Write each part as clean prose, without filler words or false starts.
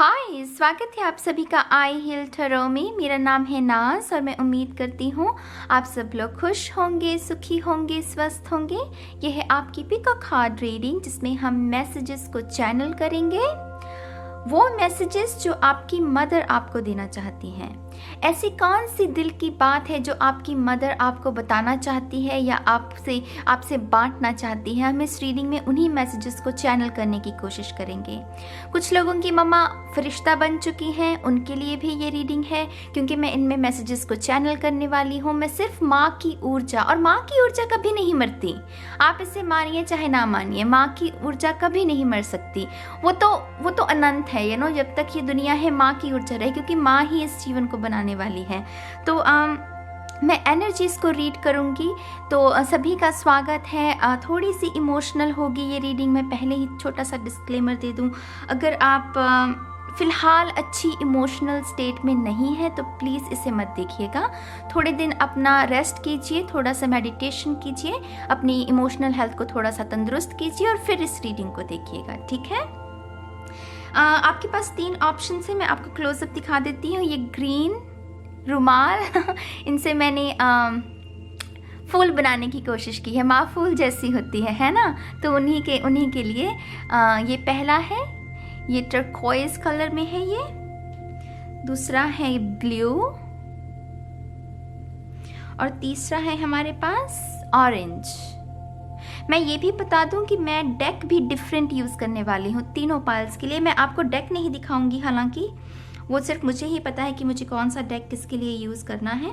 हाय, स्वागत है आप सभी का आई हील टैरो में। मेरा नाम है नाज और मैं उम्मीद करती हूँ आप सब लोग खुश होंगे, सुखी होंगे, स्वस्थ होंगे। यह है आपकी पीकॉक कार्ड रीडिंग जिसमें हम मैसेजेस को चैनल करेंगे, वो मैसेजेस जो आपकी मदर आपको देना चाहती हैं। ऐसी कौन सी दिल की बात है जो आपकी मदर आपको बताना चाहती है या आपसे बांटना चाहती है। हम इस रीडिंग में उन्हीं मैसेजेस को चैनल करने की कोशिश करेंगे। कुछ लोगों की मम्मा फरिश्ता बन चुकी हैं, उनके लिए भी ये रीडिंग है क्योंकि मैं इनमें मैसेजेस को चैनल करने वाली हूँ। मैं सिर्फ माँ की ऊर्जा, और माँ की ऊर्जा कभी नहीं मरती। आप इसे मानिए चाहे ना मानिए, माँ की ऊर्जा कभी नहीं मर सकती। वो तो अनंत है, जब तक ये दुनिया है माँ की ऊर्जा रहे, क्योंकि माँ ही इस जीवन को बनाने वाली है। तो मैं एनर्जीज को रीड करूंगी। तो सभी का स्वागत है। थोड़ी सी इमोशनल होगी ये रीडिंग। मैं पहले ही छोटा सा डिस्क्लेमर दे दूं, अगर आप फ़िलहाल अच्छी इमोशनल स्टेट में नहीं है तो प्लीज़ इसे मत देखिएगा। थोड़े दिन अपना रेस्ट कीजिए, थोड़ा सा मेडिटेशन कीजिए, अपनी इमोशनल हेल्थ को थोड़ा सा तंदुरुस्त कीजिए और फिर इस रीडिंग को देखिएगा, ठीक है। आपके पास 3 ऑप्शन है, मैं आपको क्लोजअप दिखा देती हूँ। ये ग्रीन रुमाल इनसे मैंने फूल बनाने की कोशिश की है। माँ फूल जैसी होती है ना, तो उन्हीं के लिए ये पहला है, ये टर्कोइज कलर में है। ये दूसरा है ब्लू और तीसरा है हमारे पास ऑरेंज। मैं ये भी बता दूं कि मैं डेक भी डिफरेंट यूज़ करने वाली हूँ तीनों पाइल्स के लिए। मैं आपको डेक नहीं दिखाऊंगी, हालांकि वो सिर्फ मुझे ही पता है कि मुझे कौन सा डेक किसके लिए यूज़ करना है।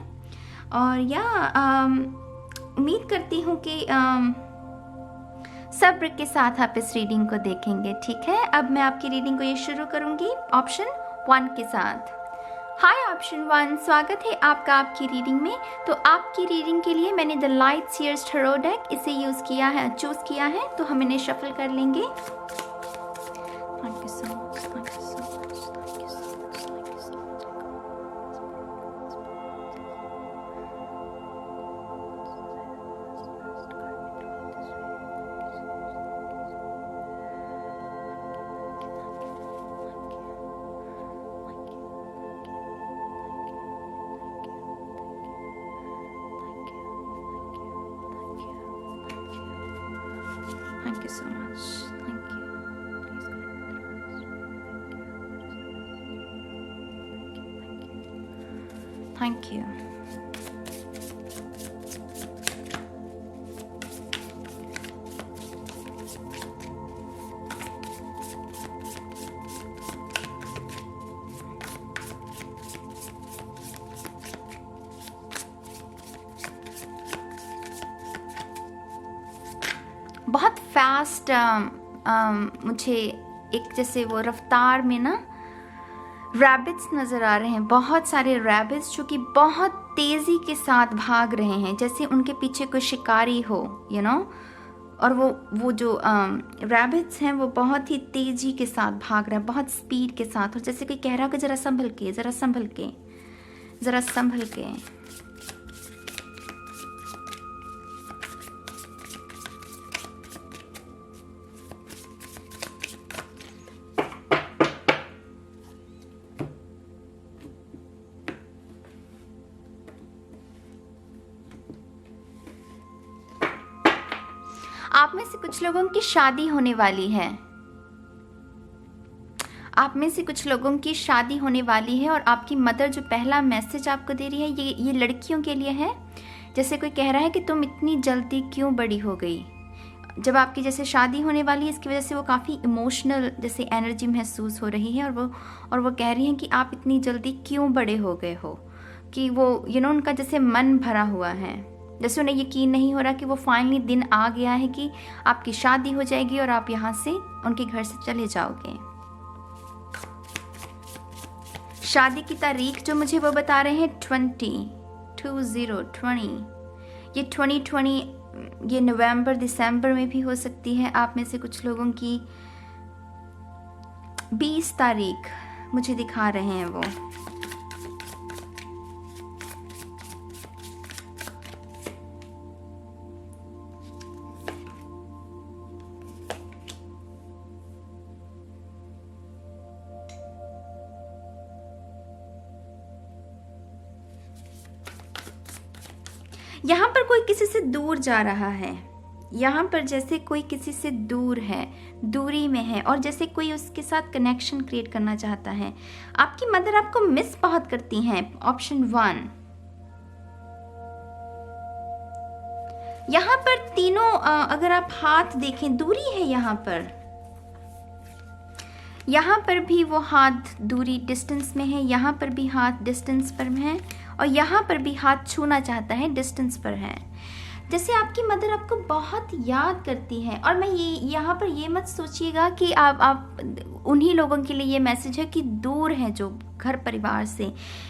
और उम्मीद करती हूँ कि सब्र के साथ आप इस रीडिंग को देखेंगे, ठीक है। अब मैं आपकी रीडिंग को ये शुरू करूँगी ऑप्शन 1 के साथ। हाय ऑप्शन 1, स्वागत है आपका आपकी रीडिंग में। तो आपकी रीडिंग के लिए मैंने the Light Seer's tarot deck इसे चूज़ किया है, तो हम इन्हें शफल कर लेंगे। Thank you so much, thank you so much, thank you so much, thank you so much. Thank you so much. Thank you. Please go ahead. Thank you. बहुत fast मुझे एक जैसे वो रफ्तार में ना रैबिट्स नज़र आ रहे हैं। बहुत सारे रैबिट्स जो कि बहुत तेज़ी के साथ भाग रहे हैं, जैसे उनके पीछे कोई शिकारी हो, और वो जो रैबिट्स हैं वो बहुत ही तेज़ी के साथ भाग रहे हैं, बहुत स्पीड के साथ। और जैसे कोई कह रहा है कि ज़रा संभल के, ज़रा संभल के, ज़रा संभल के। आप में से कुछ लोगों की शादी होने वाली है। आप में से कुछ लोगों की शादी होने वाली है और आपकी मदर जो पहला मैसेज आपको दे रही है ये लड़कियों के लिए है। जैसे कोई कह रहा है कि तुम इतनी जल्दी क्यों बड़ी हो गई। जब आपकी जैसे शादी होने वाली है, इसकी वजह से वो काफ़ी इमोशनल जैसे एनर्जी महसूस हो रही है, और वो कह रही हैं कि आप इतनी जल्दी क्यों बड़े हो गए हो, कि वो उनका जैसे मन भरा हुआ है, जैसे उन्हें यकीन नहीं हो रहा कि वो फाइनली दिन आ गया है कि आपकी शादी हो जाएगी और आप यहाँ से उनके घर से चले जाओगे। शादी की तारीख जो मुझे वो बता रहे हैं 2020। ये 2020 ये नवंबर दिसंबर में भी हो सकती है। आप में से कुछ लोगों की 20 तारीख मुझे दिखा रहे हैं वो। यहाँ पर कोई किसी से दूर जा रहा है, यहाँ पर जैसे कोई किसी से दूर है, दूरी में है, और जैसे कोई उसके साथ कनेक्शन क्रिएट करना चाहता है। आपकी मदर आपको मिस बहुत करती हैं, ऑप्शन 1। यहाँ पर तीनों अगर आप हाथ देखें, दूरी है यहाँ पर। यहाँ पर भी वो हाथ दूरी डिस्टेंस में है, यहाँ पर भी हाथ डिस्टेंस पर है, और यहाँ पर भी हाथ छूना चाहता है, डिस्टेंस पर है। जैसे आपकी मदर आपको बहुत याद करती है। और मैं ये यहाँ पर ये मत सोचिएगा कि आप उन्हीं लोगों के लिए ये मैसेज है कि दूर हैं जो घर परिवार से।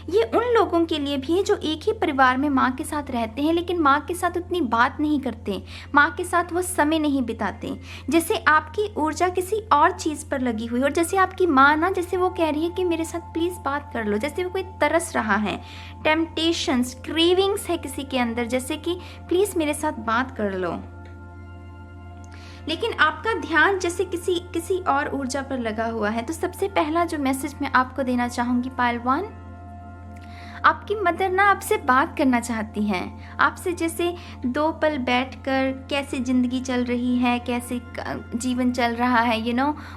ये उन लोगों के लिए भी है जो एक ही परिवार में माँ के साथ रहते हैं, लेकिन माँ के साथ उतनी बात नहीं करते, माँ के साथ वो समय नहीं बिताते। जैसे आपकी ऊर्जा किसी और चीज़ पर लगी हुई, और जैसे आपकी माँ ना, जैसे वो कह रही है कि मेरे साथ प्लीज़ बात कर लो, जैसे वो कोई तरस रहा है, टेम्पटेशंस, क्रेविंग्स है किसी के अंदर, जैसे कि प्लीज़ मेरे साथ बात कर लो। लेकिन आपका ध्यान जैसे किसी और ऊर्जा पर लगा हुआ है। तो सबसे पहला जो मैसेज मैं आपको देना चाहूँगी पाइल 1, आपकी मदर ना आपसे बात करना चाहती हैं, आपसे जैसे 2 पल बैठकर कैसे ज़िंदगी चल रही है, कैसे जीवन चल रहा है,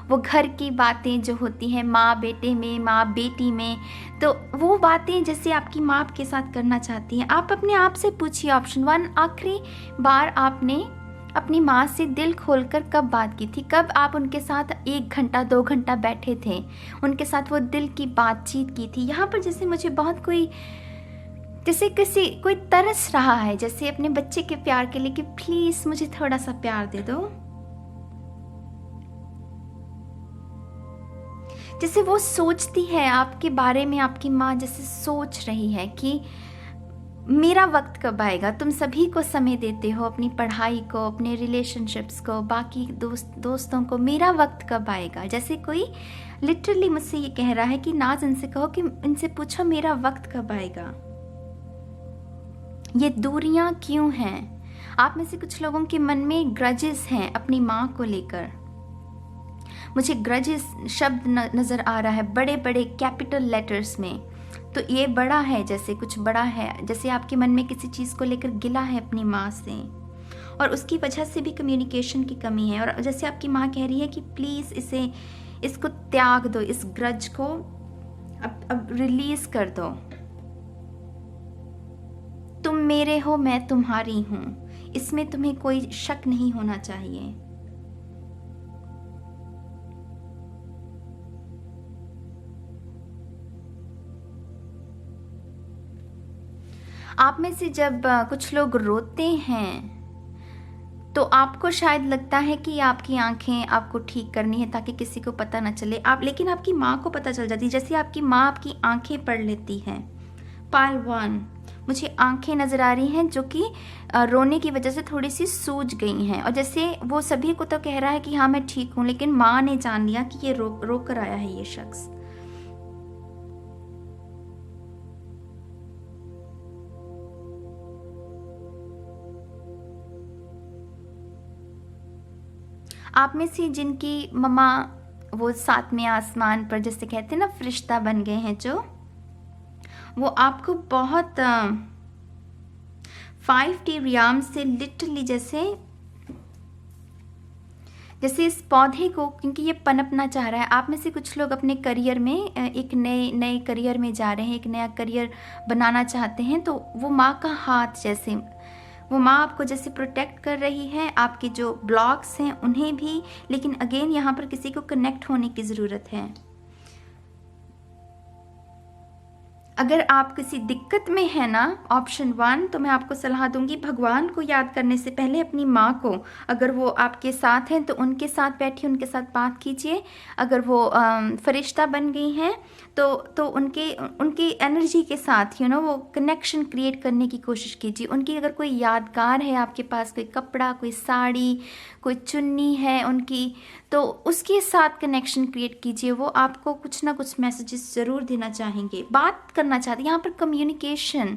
वो घर की बातें जो होती हैं माँ बेटे में, माँ बेटी में, तो वो बातें जैसे आपकी माँ आपके साथ करना चाहती हैं। आप अपने आप से पूछिए, ऑप्शन 1, आखिरी बार आपने अपनी माँ से दिल खोलकर कब बात की थी? कब आप उनके साथ 1 घंटा 2 घंटा बैठे थे, उनके साथ वो दिल की बातचीत की थी? यहाँ पर जैसे मुझे बहुत जैसे कोई तरस रहा है, जैसे अपने बच्चे के प्यार के लिए कि प्लीज़ मुझे थोड़ा सा प्यार दे दो। जैसे वो सोचती है आपके बारे में, आपकी माँ जैसे सोच रही है कि मेरा वक्त कब आएगा। तुम सभी को समय देते हो, अपनी पढ़ाई को, अपने रिलेशनशिप्स को, बाकी दोस्तों को, मेरा वक्त कब आएगा। जैसे कोई लिटरली मुझसे ये कह रहा है कि नाज इनसे कहो कि इनसे पूछो मेरा वक्त कब आएगा। ये दूरियां क्यों हैं? आप में से कुछ लोगों के मन में ग्रजेस हैं अपनी माँ को लेकर। मुझे ग्रजेस शब्द नज़र आ रहा है बड़े बड़े कैपिटल लेटर्स में। तो ये बड़ा है, जैसे कुछ बड़ा है, जैसे आपके मन में किसी चीज़ को लेकर गिला है अपनी माँ से, और उसकी वजह से भी कम्युनिकेशन की कमी है। और जैसे आपकी माँ कह रही है कि प्लीज़ इसको त्याग दो, इस ग्रज को अब रिलीज़ कर दो। तुम मेरे हो, मैं तुम्हारी हूँ, इसमें तुम्हें कोई शक नहीं होना चाहिए। आप में से जब कुछ लोग रोते हैं तो आपको शायद लगता है कि आपकी आंखें आपको ठीक करनी है ताकि किसी को पता ना चले, लेकिन आपकी माँ को पता चल जाती है। जैसे आपकी माँ आपकी आंखें पढ़ लेती हैं। पाइल 1, मुझे आंखें नज़र आ रही हैं जो कि रोने की वजह से थोड़ी सी सूज गई हैं, और जैसे वो सभी को तो कह रहा है कि हाँ मैं ठीक हूँ, लेकिन माँ ने जान लिया कि ये रो कर आया है ये शख्स। आप में से जिनकी मम्मा वो 7वें आसमान पर जैसे कहते हैं ना फरिश्ता बन गए हैं, जो वो आपको बहुत 5D रियाम से लिटरली जैसे इस पौधे को, क्योंकि ये पनपना चाह रहा है। आप में से कुछ लोग अपने करियर में एक नए करियर में जा रहे हैं, एक नया करियर बनाना चाहते हैं, तो वो माँ का हाथ जैसे, वो माँ आपको जैसे प्रोटेक्ट कर रही है, आपके जो ब्लॉक्स हैं उन्हें भी। लेकिन अगेन यहाँ पर किसी को कनेक्ट होने की ज़रूरत है। अगर आप किसी दिक्कत में है ना, ऑप्शन 1, तो मैं आपको सलाह दूंगी भगवान को याद करने से पहले अपनी माँ को, अगर वो आपके साथ हैं तो उनके साथ बैठिए, उनके साथ बात कीजिए। अगर वो फरिश्ता बन गई हैं तो उनकी एनर्जी के साथ वो कनेक्शन क्रिएट करने की कोशिश कीजिए। उनकी अगर कोई यादगार है आपके पास, कोई कपड़ा, कोई साड़ी, कोई चुन्नी है उनकी, तो उसके साथ कनेक्शन क्रिएट कीजिए। वो आपको कुछ ना कुछ मैसेजेस ज़रूर देना चाहेंगे, बात करना चाहते हैं। यहाँ पर कम्युनिकेशन,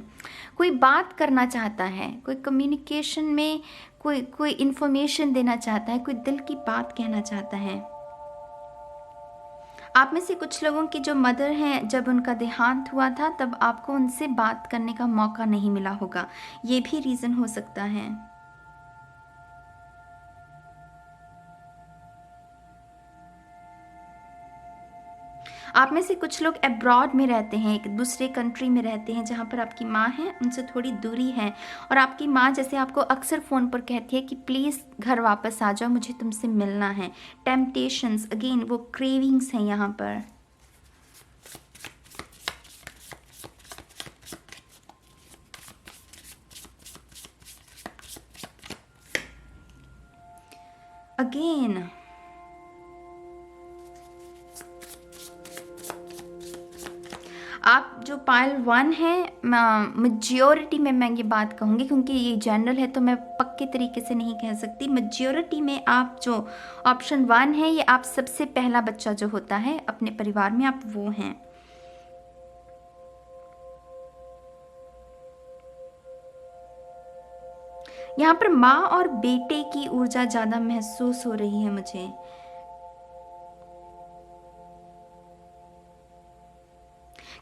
कोई बात करना चाहता है, कोई कम्युनिकेशन में कोई इन्फॉर्मेशन देना चाहता है, कोई दिल की बात कहना चाहता है। आप में से कुछ लोगों की जो मदर हैं, जब उनका देहांत हुआ था तब आपको उनसे बात करने का मौका नहीं मिला होगा, ये भी रीज़न हो सकता है। आप में से कुछ लोग अब्रॉड में रहते हैं, एक दूसरे कंट्री में रहते हैं जहाँ पर आपकी माँ है, उनसे थोड़ी दूरी है, और आपकी माँ जैसे आपको अक्सर फ़ोन पर कहती है कि प्लीज़ घर वापस आ जाओ, मुझे तुमसे मिलना है। टेम्पटेशंस, अगेन वो क्रेविंग्स हैं यहाँ पर। अगेन आप जो पाइल 1 है, मेजॉरिटी में मैं ये बात कहूँगी, क्योंकि ये जनरल है तो मैं पक्के तरीके से नहीं कह सकती। मेजॉरिटी में आप जो ऑप्शन 1 है, ये आप सबसे पहला बच्चा जो होता है अपने परिवार में, आप वो हैं। यहाँ पर माँ और बेटे की ऊर्जा ज़्यादा महसूस हो रही है मुझे।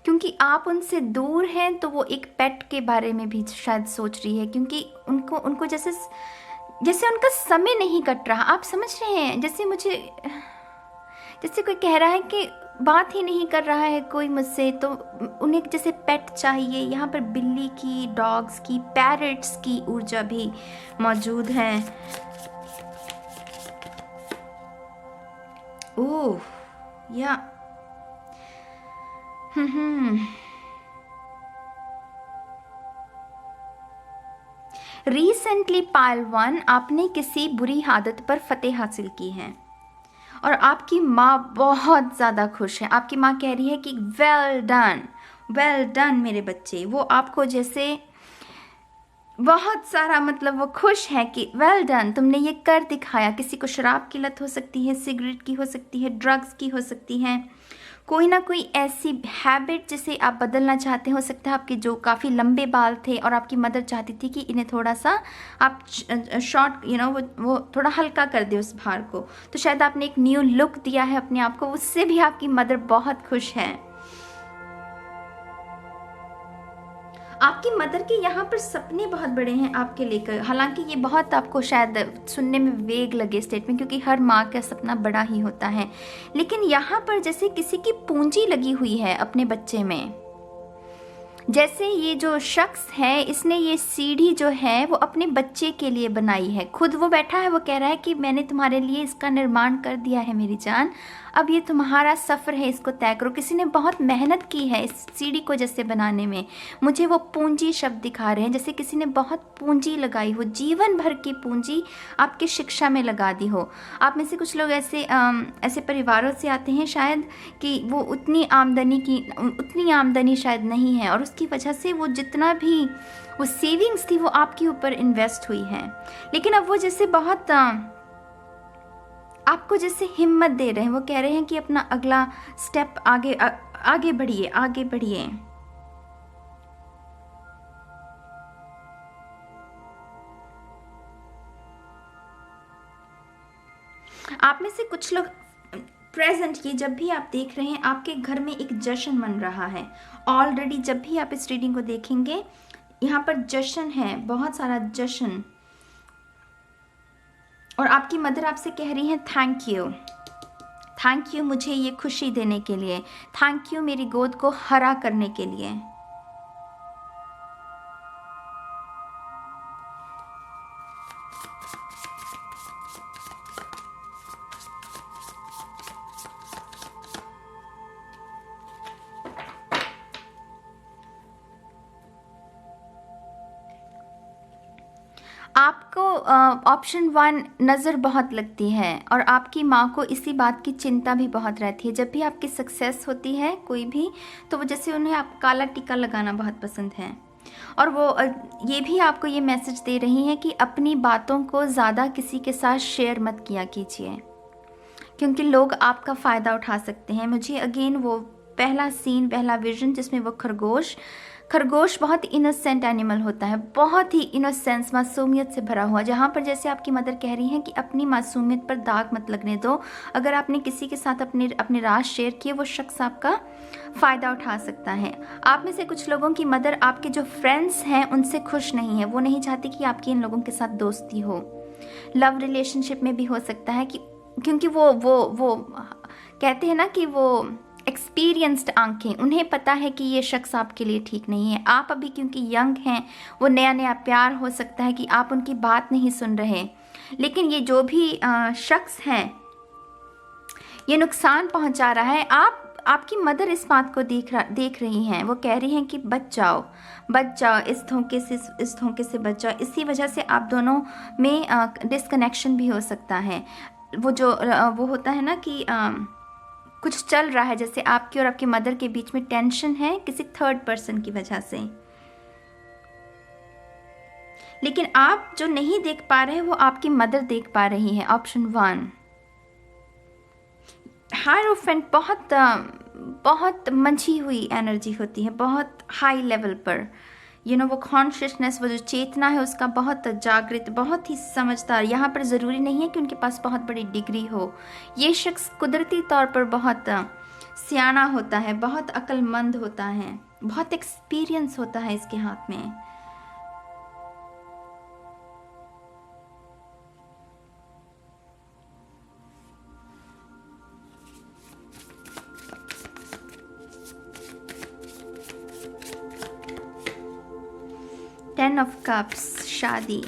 क्योंकि आप उनसे दूर हैं तो वो एक पेट के बारे में भी शायद सोच रही है, क्योंकि उनको जैसे उनका समय नहीं कट रहा। आप समझ रहे हैं? जैसे कोई कह रहा है कि बात ही नहीं कर रहा है कोई मुझसे, तो उन्हें जैसे पेट चाहिए। यहाँ पर बिल्ली की, डॉग्स की, पैरट्स की ऊर्जा भी मौजूद है। ओह या रिसेंटली पाइल 1, आपने किसी बुरी आदत पर फतेह हासिल की है और आपकी माँ बहुत ज़्यादा खुश है। आपकी माँ कह रही है कि वेल डन मेरे बच्चे। वो आपको जैसे बहुत सारा, मतलब वो खुश है कि वेल डन, तुमने ये कर दिखाया। किसी को शराब की लत हो सकती है, सिगरेट की हो सकती है, ड्रग्स की हो सकती है, कोई ना कोई ऐसी हैबिट जिसे आप बदलना चाहते हो सकता है आपके जो काफ़ी लंबे बाल थे और आपकी मदर चाहती थी कि इन्हें थोड़ा सा आप शॉर्ट वो थोड़ा हल्का कर दे उस भार को, तो शायद आपने एक न्यू लुक दिया है अपने आप को, उससे भी आपकी मदर बहुत खुश है। आपकी मदर के यहाँ पर सपने बहुत बड़े हैं आपके लेकर। हालांकि ये बहुत आपको शायद सुनने में वेग लगे स्टेटमेंट, क्योंकि हर माँ का सपना बड़ा ही होता है, लेकिन यहाँ पर जैसे किसी की पूंजी लगी हुई है अपने बच्चे में। जैसे ये जो शख्स है, इसने ये सीढ़ी जो है वो अपने बच्चे के लिए बनाई है। खुद वो बैठा है, वो कह रहा है कि मैंने तुम्हारे लिए इसका निर्माण कर दिया है मेरी जान, अब ये तुम्हारा सफ़र है, इसको तय करो। किसी ने बहुत मेहनत की है इस सीढ़ी को जैसे बनाने में। मुझे वो पूंजी शब्द दिखा रहे हैं, जैसे किसी ने बहुत पूंजी लगाई हो, जीवन भर की पूंजी आपकी शिक्षा में लगा दी हो। आप में से कुछ लोग ऐसे परिवारों से आते हैं शायद कि वो उतनी आमदनी शायद नहीं है, और उसकी वजह से वो जितना भी वो सेविंग्स थी वो आपके ऊपर इन्वेस्ट हुई है। लेकिन अब वो जैसे बहुत आपको जैसे हिम्मत दे रहे हैं। वो कह रहे हैं कि अपना अगला स्टेप आगे बढ़िए, आगे बढ़िए। आप में से कुछ लोग प्रेजेंट, ये जब भी आप देख रहे हैं आपके घर में एक जश्न मन रहा है ऑलरेडी। जब भी आप इस रीडिंग को देखेंगे यहाँ पर जश्न है, बहुत सारा जश्न। और आपकी मदर आपसे कह रही है थैंक यू मुझे ये खुशी देने के लिए, थैंक यू मेरी गोद को हरा करने के लिए। आपको ऑप्शन 1 नज़र बहुत लगती है और आपकी माँ को इसी बात की चिंता भी बहुत रहती है। जब भी आपकी सक्सेस होती है कोई भी, तो वो जैसे उन्हें आप काला टीका लगाना बहुत पसंद है। और वो ये भी आपको ये मैसेज दे रही हैं कि अपनी बातों को ज़्यादा किसी के साथ शेयर मत किया कीजिए, क्योंकि लोग आपका फ़ायदा उठा सकते हैं। मुझे अगेन वो पहला सीन, पहला विजन जिसमें वो खरगोश खरगोश बहुत इनोसेंट एनिमल होता है, बहुत ही इनोसेंस, मासूमियत से भरा हुआ, जहाँ पर जैसे आपकी मदर कह रही हैं कि अपनी मासूमियत पर दाग मत लगने दो। अगर आपने किसी के साथ अपने राज शेयर किए, वो शख्स आपका फ़ायदा उठा सकता है। आप में से कुछ लोगों की मदर आपके जो फ्रेंड्स हैं उनसे खुश नहीं है, वो नहीं चाहती कि आपकी इन लोगों के साथ दोस्ती हो। लव रिलेशनशिप में भी हो सकता है कि क्योंकि वो कहते हैं ना कि वो एक्सपीरियंस्ड आंखें, उन्हें पता है कि ये शख्स आपके लिए ठीक नहीं है। आप अभी क्योंकि यंग हैं, वो नया नया प्यार हो सकता है कि आप उनकी बात नहीं सुन रहे, लेकिन ये जो भी शख्स हैं ये नुकसान पहुंचा रहा है। आपकी मदर इस बात को देख रही हैं, वो कह रही हैं कि बच जाओ, इस धोखे से बच जाओ। इसी वजह से आप दोनों में डिस्कनेक्शन भी हो सकता है। वो होता है ना कि कुछ चल रहा है, जैसे आपकी और आपकी मदर के बीच में टेंशन है किसी थर्ड पर्सन की वजह से, लेकिन आप जो नहीं देख पा रहे हैं वो आपकी मदर देख पा रही है। ऑप्शन 1, हायरोफेंट बहुत मंझी हुई एनर्जी होती है, बहुत हाई लेवल पर, वो कॉन्शियसनेस, वो जो चेतना है उसका बहुत जागृत, बहुत ही समझदार। यहाँ पर ज़रूरी नहीं है कि उनके पास बहुत बड़ी डिग्री हो। ये शख्स कुदरती तौर पर बहुत सियाना होता है, बहुत अक्लमंद होता है, बहुत एक्सपीरियंस होता है इसके हाथ में। टेन ऑफ कप्स, शादी।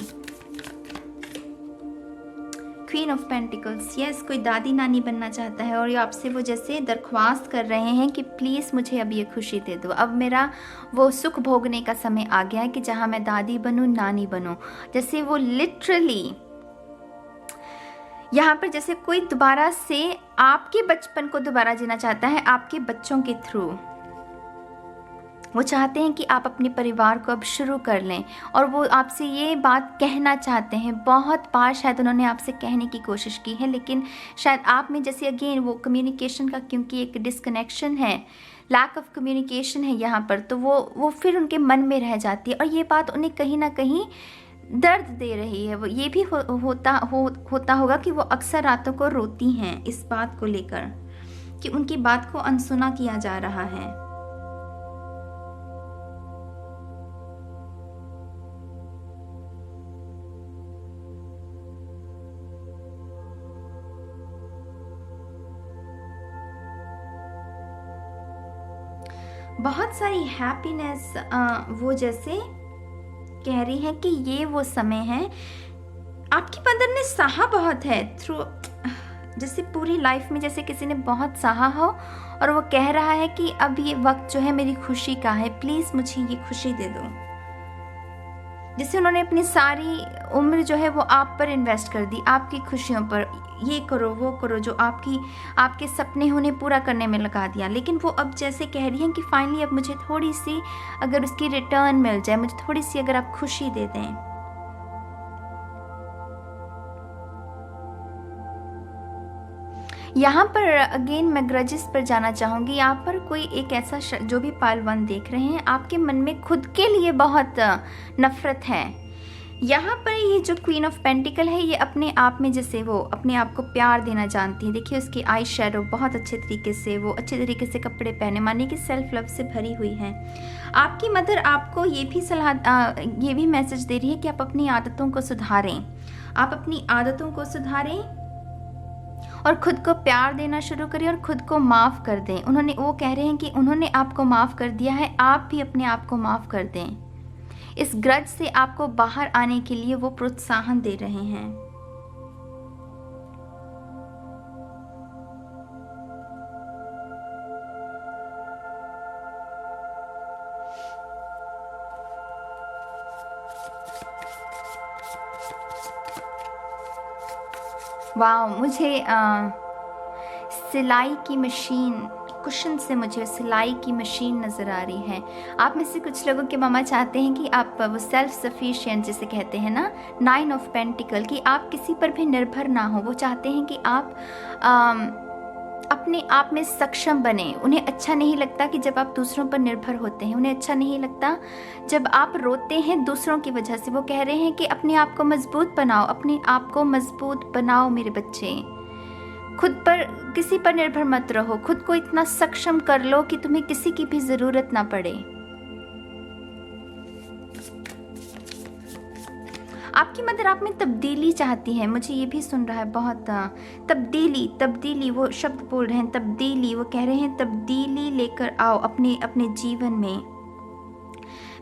क्वीन ऑफ पेंटिकल्स, यस, कोई दादी नानी बनना चाहता है और ये आपसे वो जैसे दरख्वास्त कर रहे हैं कि प्लीज़ मुझे अब ये खुशी दे दो। अब मेरा वो सुख भोगने का समय आ गया है कि जहाँ मैं दादी बनूँ, नानी बनूँ। जैसे वो लिटरली यहाँ पर जैसे कोई दोबारा से आपके बचपन को दोबारा जीना चाहता है आपके बच्चों के थ्रू। वो चाहते हैं कि आप अपने परिवार को अब शुरू कर लें और वो आपसे ये बात कहना चाहते हैं। बहुत बार शायद उन्होंने आपसे कहने की कोशिश की है, लेकिन शायद आप में जैसे अगेन वो कम्युनिकेशन का क्योंकि एक डिस्कनेक्शन है, लैक ऑफ कम्युनिकेशन है यहाँ पर, तो वो फिर उनके मन में रह जाती है और ये बात उन्हें कहीं ना कहीं दर्द दे रही है। वो ये भी होता होगा कि वो अक्सर रातों को रोती हैं इस बात को लेकर कि उनकी बात को अनसुना किया जा रहा है। बहुत सारी हैप्पीनेस, वो जैसे कह रही है कि ये वो समय है। आपकी मदर ने सहा बहुत है थ्रू, जैसे पूरी लाइफ में जैसे किसी ने बहुत सहा हो और वो कह रहा है कि अब ये वक्त जो है मेरी खुशी का है, प्लीज़ मुझे ये खुशी दे दो। जैसे उन्होंने अपनी सारी उम्र जो है वो आप पर इन्वेस्ट कर दी, आपकी खुशियों पर, ये करो वो करो, जो आपके सपने उन्हें पूरा करने में लगा दिया। लेकिन वो अब जैसे कह रही हैं कि फाइनली अब मुझे थोड़ी सी अगर उसकी रिटर्न मिल जाए, मुझे थोड़ी सी अगर आप खुशी दे दें। यहाँ पर अगेन मैं ग्रजेस पर जाना चाहूँगी। यहाँ पर कोई एक ऐसा जो भी पालवन देख रहे हैं, आपके मन में खुद के लिए बहुत नफरत है। यहाँ पर ये जो क्वीन ऑफ पेंटिकल है, ये अपने आप में जैसे वो अपने आप को प्यार देना जानती है। देखिए उसकी आई शेडो बहुत अच्छे तरीके से, वो अच्छे तरीके से कपड़े पहने, माने कि सेल्फ लव से भरी हुई है। आपकी मदर आपको ये भी मैसेज दे रही है कि आप अपनी आदतों को सुधारें, आप अपनी आदतों को सुधारें और खुद को प्यार देना शुरू करें और खुद को माफ़ कर दें। वो कह रहे हैं कि उन्होंने आपको माफ़ कर दिया है, आप भी अपने आप को माफ़ कर दें। इस ग्रज से आपको बाहर आने के लिए वो प्रोत्साहन दे रहे हैं। वाह, मुझे सिलाई की मशीन, कुशन से मुझे सिलाई की मशीन नज़र आ रही है। आप में से कुछ लोगों के मामा चाहते हैं कि आप वो सेल्फ सफिशिएंट जिसे कहते हैं ना, 9 ऑफ पेंटिकल, कि आप किसी पर भी निर्भर ना हो। वो चाहते हैं कि आप अपने आप में सक्षम बने। उन्हें अच्छा नहीं लगता कि जब आप दूसरों पर निर्भर होते हैं, उन्हें अच्छा नहीं लगता जब आप रोते हैं दूसरों की वजह से। वो कह रहे हैं कि अपने आप को मजबूत बनाओ, अपने आप को मजबूत बनाओ मेरे बच्चे। खुद पर, किसी पर निर्भर मत रहो, खुद को इतना सक्षम कर लो कि तुम्हें किसी की भी जरूरत ना पड़े। आपकी मदर आप में तब्दीली चाहती है, मुझे ये भी सुन रहा है बहुत। तब्दीली, तब्दीली, वो शब्द बोल रहे हैं, तब्दीली। वो कह रहे हैं तब्दीली लेकर आओ अपने अपने जीवन में।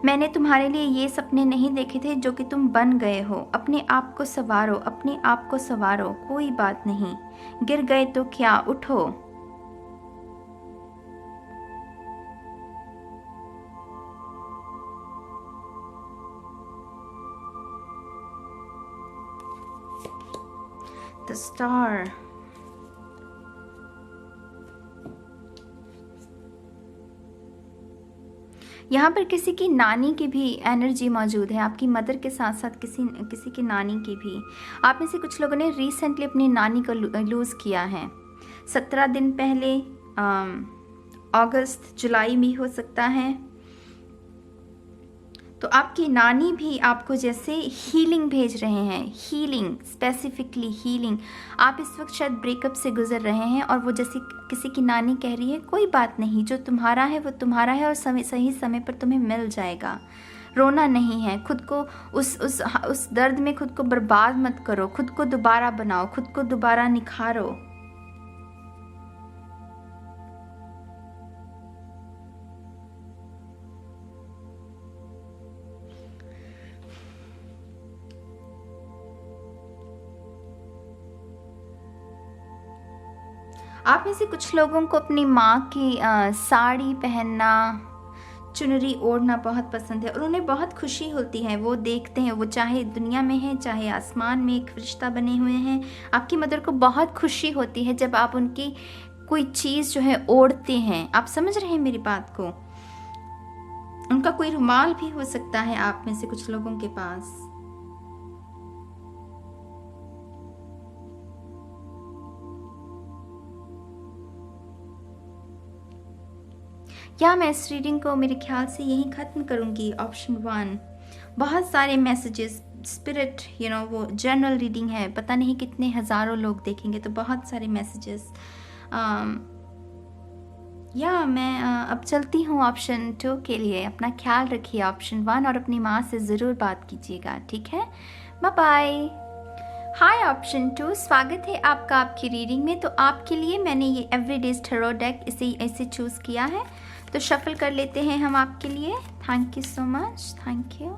मैंने तुम्हारे लिए ये सपने नहीं देखे थे जो कि तुम बन गए हो। अपने आप को संवारो, अपने आप को संवारो, कोई बात नहीं। गिर गए तो क्या, उठो। The star. यहाँ पर किसी की नानी की भी एनर्जी मौजूद है, आपकी मदर के साथ साथ किसी की नानी की भी। आप में से कुछ लोगों ने रिसेंटली अपनी नानी को लूज़ किया है। 17 दिन पहले, अगस्त जुलाई में हो सकता है। तो आपकी नानी भी आपको जैसे हीलिंग भेज रहे हैं, हीलिंग, स्पेसिफिकली हीलिंग। आप इस वक्त शायद ब्रेकअप से गुजर रहे हैं और वो जैसे किसी की नानी कह रही है, कोई बात नहीं, जो तुम्हारा है वो तुम्हारा है और सही समय पर तुम्हें मिल जाएगा। रोना नहीं है, खुद को उस दर्द में खुद को बर्बाद मत करो, खुद को दोबारा बनाओ, खुद को दोबारा निखारो। आप में से कुछ लोगों को अपनी माँ की साड़ी पहनना, चुनरी ओढ़ना बहुत पसंद है और उन्हें बहुत खुशी होती है। वो देखते हैं, वो चाहे दुनिया में है चाहे आसमान में, एक फरिश्ता बने हुए हैं। आपकी मदर को बहुत खुशी होती है जब आप उनकी कोई चीज़ जो है ओढ़ते हैं। आप समझ रहे हैं मेरी बात को? उनका कोई रुमाल भी हो सकता है आप में से कुछ लोगों के पास। या मैं इस रीडिंग को मेरे ख्याल से यहीं ख़त्म करूँगी। ऑप्शन 1, बहुत सारे मैसेजेस, स्पिरिट, वो जनरल रीडिंग है, पता नहीं कितने हज़ारों लोग देखेंगे, तो बहुत सारे मैसेजेस। या मैं अब चलती हूँ ऑप्शन 2 के लिए। अपना ख्याल रखिए ऑप्शन 1, और अपनी माँ से ज़रूर बात कीजिएगा, ठीक है? Bye bye. हाय ऑप्शन 2, स्वागत है आपका आपकी रीडिंग में। तो आपके लिए मैंने ये एवरीडेज टैरो डेक इसे चूज़ किया है, तो शफल कर लेते हैं हम आपके लिए। Thank you so much, thank you.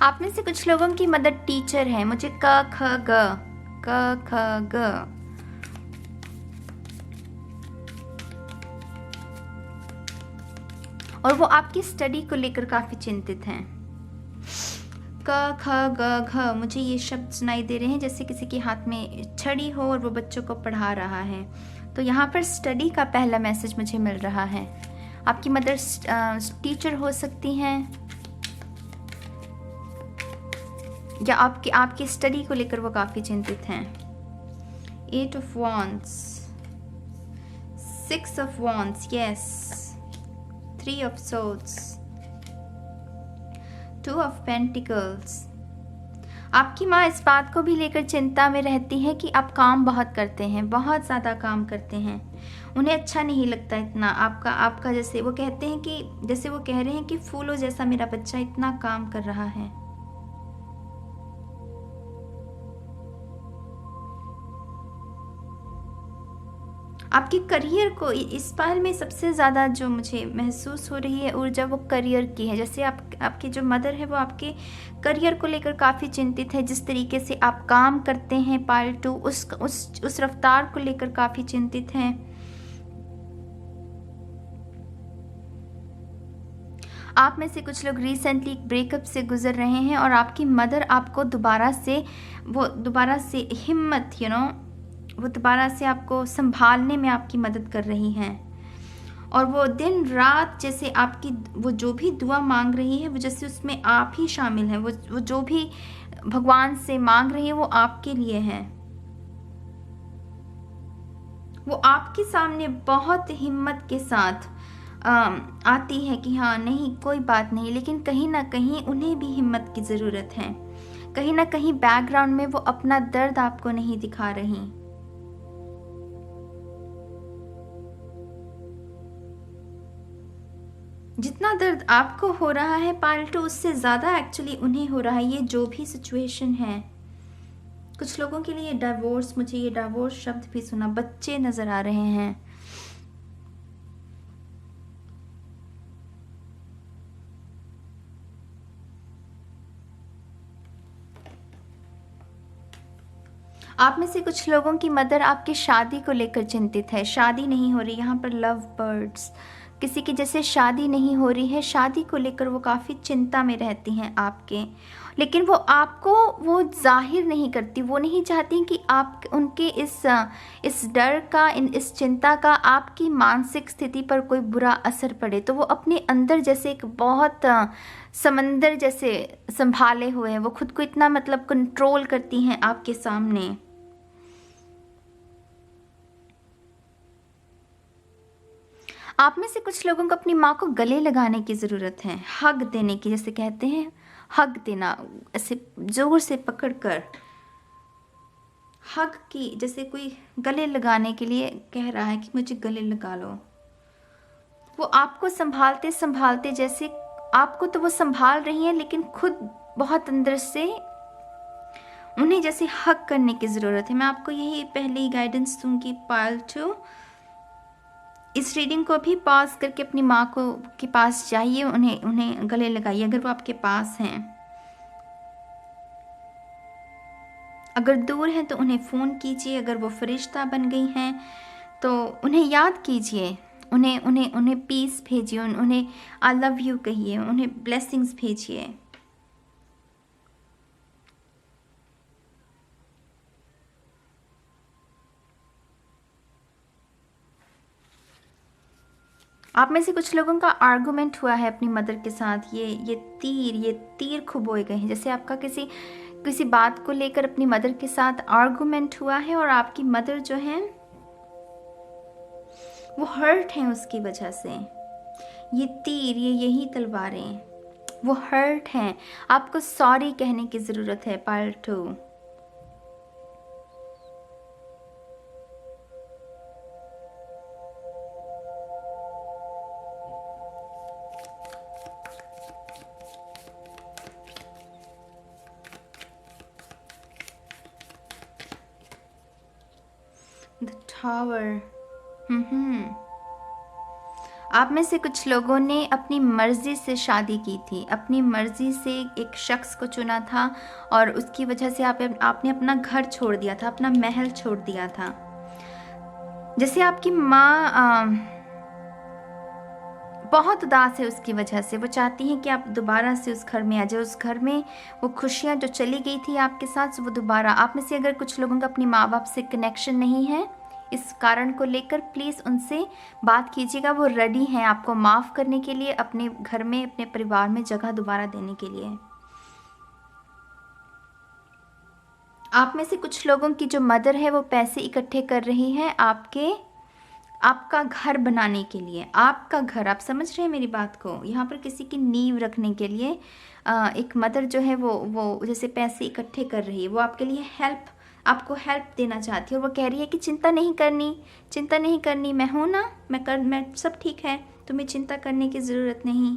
आप में से कुछ लोगों की मदर टीचर है। मुझे क ख ग और वो आपकी स्टडी को लेकर काफ़ी चिंतित हैं। क ख ग घ, मुझे ये शब्द सुनाई दे रहे हैं जैसे किसी के हाथ में छड़ी हो और वो बच्चों को पढ़ा रहा है। तो यहाँ पर स्टडी का पहला मैसेज मुझे मिल रहा है। आपकी मदर टीचर हो सकती हैं, या आपकी स्टडी को लेकर वो काफ़ी चिंतित हैं। 8 of Wands, 6 of Wands, yes, 3 of Swords, 2 of Pentacles। आपकी माँ इस बात को भी लेकर चिंता में रहती है कि आप काम बहुत करते हैं, बहुत ज़्यादा काम करते हैं। उन्हें अच्छा नहीं लगता इतना आपका आपका जैसे वो कहते हैं कि जैसे वो कह रहे हैं कि फूलों जैसा मेरा बच्चा इतना काम कर रहा है। आपके करियर को इस पल में सबसे ज़्यादा जो मुझे महसूस हो रही है ऊर्जा वो करियर की है। जैसे आपकी जो मदर है वो आपके करियर को लेकर काफ़ी चिंतित है। जिस तरीके से आप काम करते हैं पालतू उस रफ्तार को लेकर काफ़ी चिंतित हैं। आप में से कुछ लोग रिसेंटली एक ब्रेकअप से गुजर रहे हैं और आपकी मदर आपको दोबारा से हिम्मत वो दोबारा से आपको संभालने में आपकी मदद कर रही हैं। और वो दिन रात जैसे आपकी वो जो भी दुआ मांग रही है वो जैसे उसमें आप ही शामिल हैं। वो जो भी भगवान से मांग रही है वो आपके लिए है। वो आपके सामने बहुत हिम्मत के साथ आती है कि हाँ नहीं कोई बात नहीं, लेकिन कहीं ना कहीं उन्हें भी हिम्मत की ज़रूरत है। कहीं ना कहीं बैकग्राउंड में वो अपना दर्द आपको नहीं दिखा रही। जितना दर्द आपको हो रहा है पालतू उससे ज़्यादा एक्चुअली उन्हें हो रहा है। ये जो भी सिचुएशन है, कुछ लोगों के लिए डिवोर्स, मुझे ये डिवोर्स शब्द भी सुना, बच्चे नज़र आ रहे हैं। आप में से कुछ लोगों की मदर आपकी शादी को लेकर चिंतित है। शादी नहीं हो रही, यहाँ पर लव बर्ड्स, किसी की जैसे शादी नहीं हो रही है, शादी को लेकर वो काफ़ी चिंता में रहती हैं आपके। लेकिन वो आपको वो जाहिर नहीं करती, वो नहीं चाहती कि आप उनके इस डर का इस चिंता का आपकी मानसिक स्थिति पर कोई बुरा असर पड़े। तो वो अपने अंदर जैसे एक बहुत समंदर जैसे संभाले हुए हैं। वो खुद को इतना मतलब कंट्रोल करती हैं आपके सामने। आप में से कुछ लोगों को अपनी माँ को गले लगाने की ज़रूरत है, हग देने की, जैसे कहते हैं हग देना, ऐसे जोर से पकड़कर हग की, जैसे कोई गले लगाने के लिए कह रहा है कि मुझे गले लगा लो। वो आपको संभालते संभालते जैसे आपको तो वो संभाल रही हैं, लेकिन खुद बहुत अंदर से उन्हें जैसे हग करने की ज़रूरत है। मैं आपको यही पहले ही गाइडेंस दूंगी पालतू। इस रीडिंग को भी पॉज करके अपनी माँ को के पास जाइए, उन्हें गले लगाइए अगर वो आपके पास हैं। अगर दूर हैं तो उन्हें फ़ोन कीजिए। अगर वो फरिश्ता बन गई हैं तो उन्हें याद कीजिए, उन्हें पीस भेजिए, उन्हें आई लव यू कहिए, उन्हें ब्लेसिंग्स भेजिए। आप में से कुछ लोगों का आर्गुमेंट हुआ है अपनी मदर के साथ। ये तीर खुबोए गए हैं। जैसे आपका किसी बात को लेकर अपनी मदर के साथ आर्गुमेंट हुआ है और आपकी मदर जो है वो हर्ट हैं उसकी वजह से। ये तीर, यही तलवारें, वो हर्ट हैं। आपको सॉरी कहने की ज़रूरत है पालतू। The tower. आप में से कुछ लोगों ने अपनी मर्जी से शादी की थी, अपनी मर्जी से एक शख्स को चुना था और उसकी वजह से आपने अपना घर छोड़ दिया था, अपना महल छोड़ दिया था। जैसे आपकी माँ बहुत उदास है उसकी वजह से। वो चाहती हैं कि आप दोबारा से उस घर में आ जाए, उस घर में वो खुशियाँ जो चली गई थी आपके साथ वो दोबारा। आप में से अगर कुछ लोगों का अपने माँ बाप से कनेक्शन नहीं है, इस कारण को लेकर प्लीज़ उनसे बात कीजिएगा। वो रेडी हैं आपको माफ़ करने के लिए, अपने घर में अपने परिवार में जगह दोबारा देने के लिए। आप में से कुछ लोगों की जो मदर है वो पैसे इकट्ठे कर रही है आपके आपका घर बनाने के लिए, आपका घर, आप समझ रहे हैं मेरी बात को, यहाँ पर किसी की नींव रखने के लिए एक मदर जो है वो जैसे पैसे इकट्ठे कर रही है, वो आपके लिए आपको हेल्प देना चाहती है, और वो कह रही है कि चिंता नहीं करनी, चिंता नहीं करनी, मैं हूँ ना, मैं सब ठीक है, तुम्हें चिंता करने की ज़रूरत नहीं।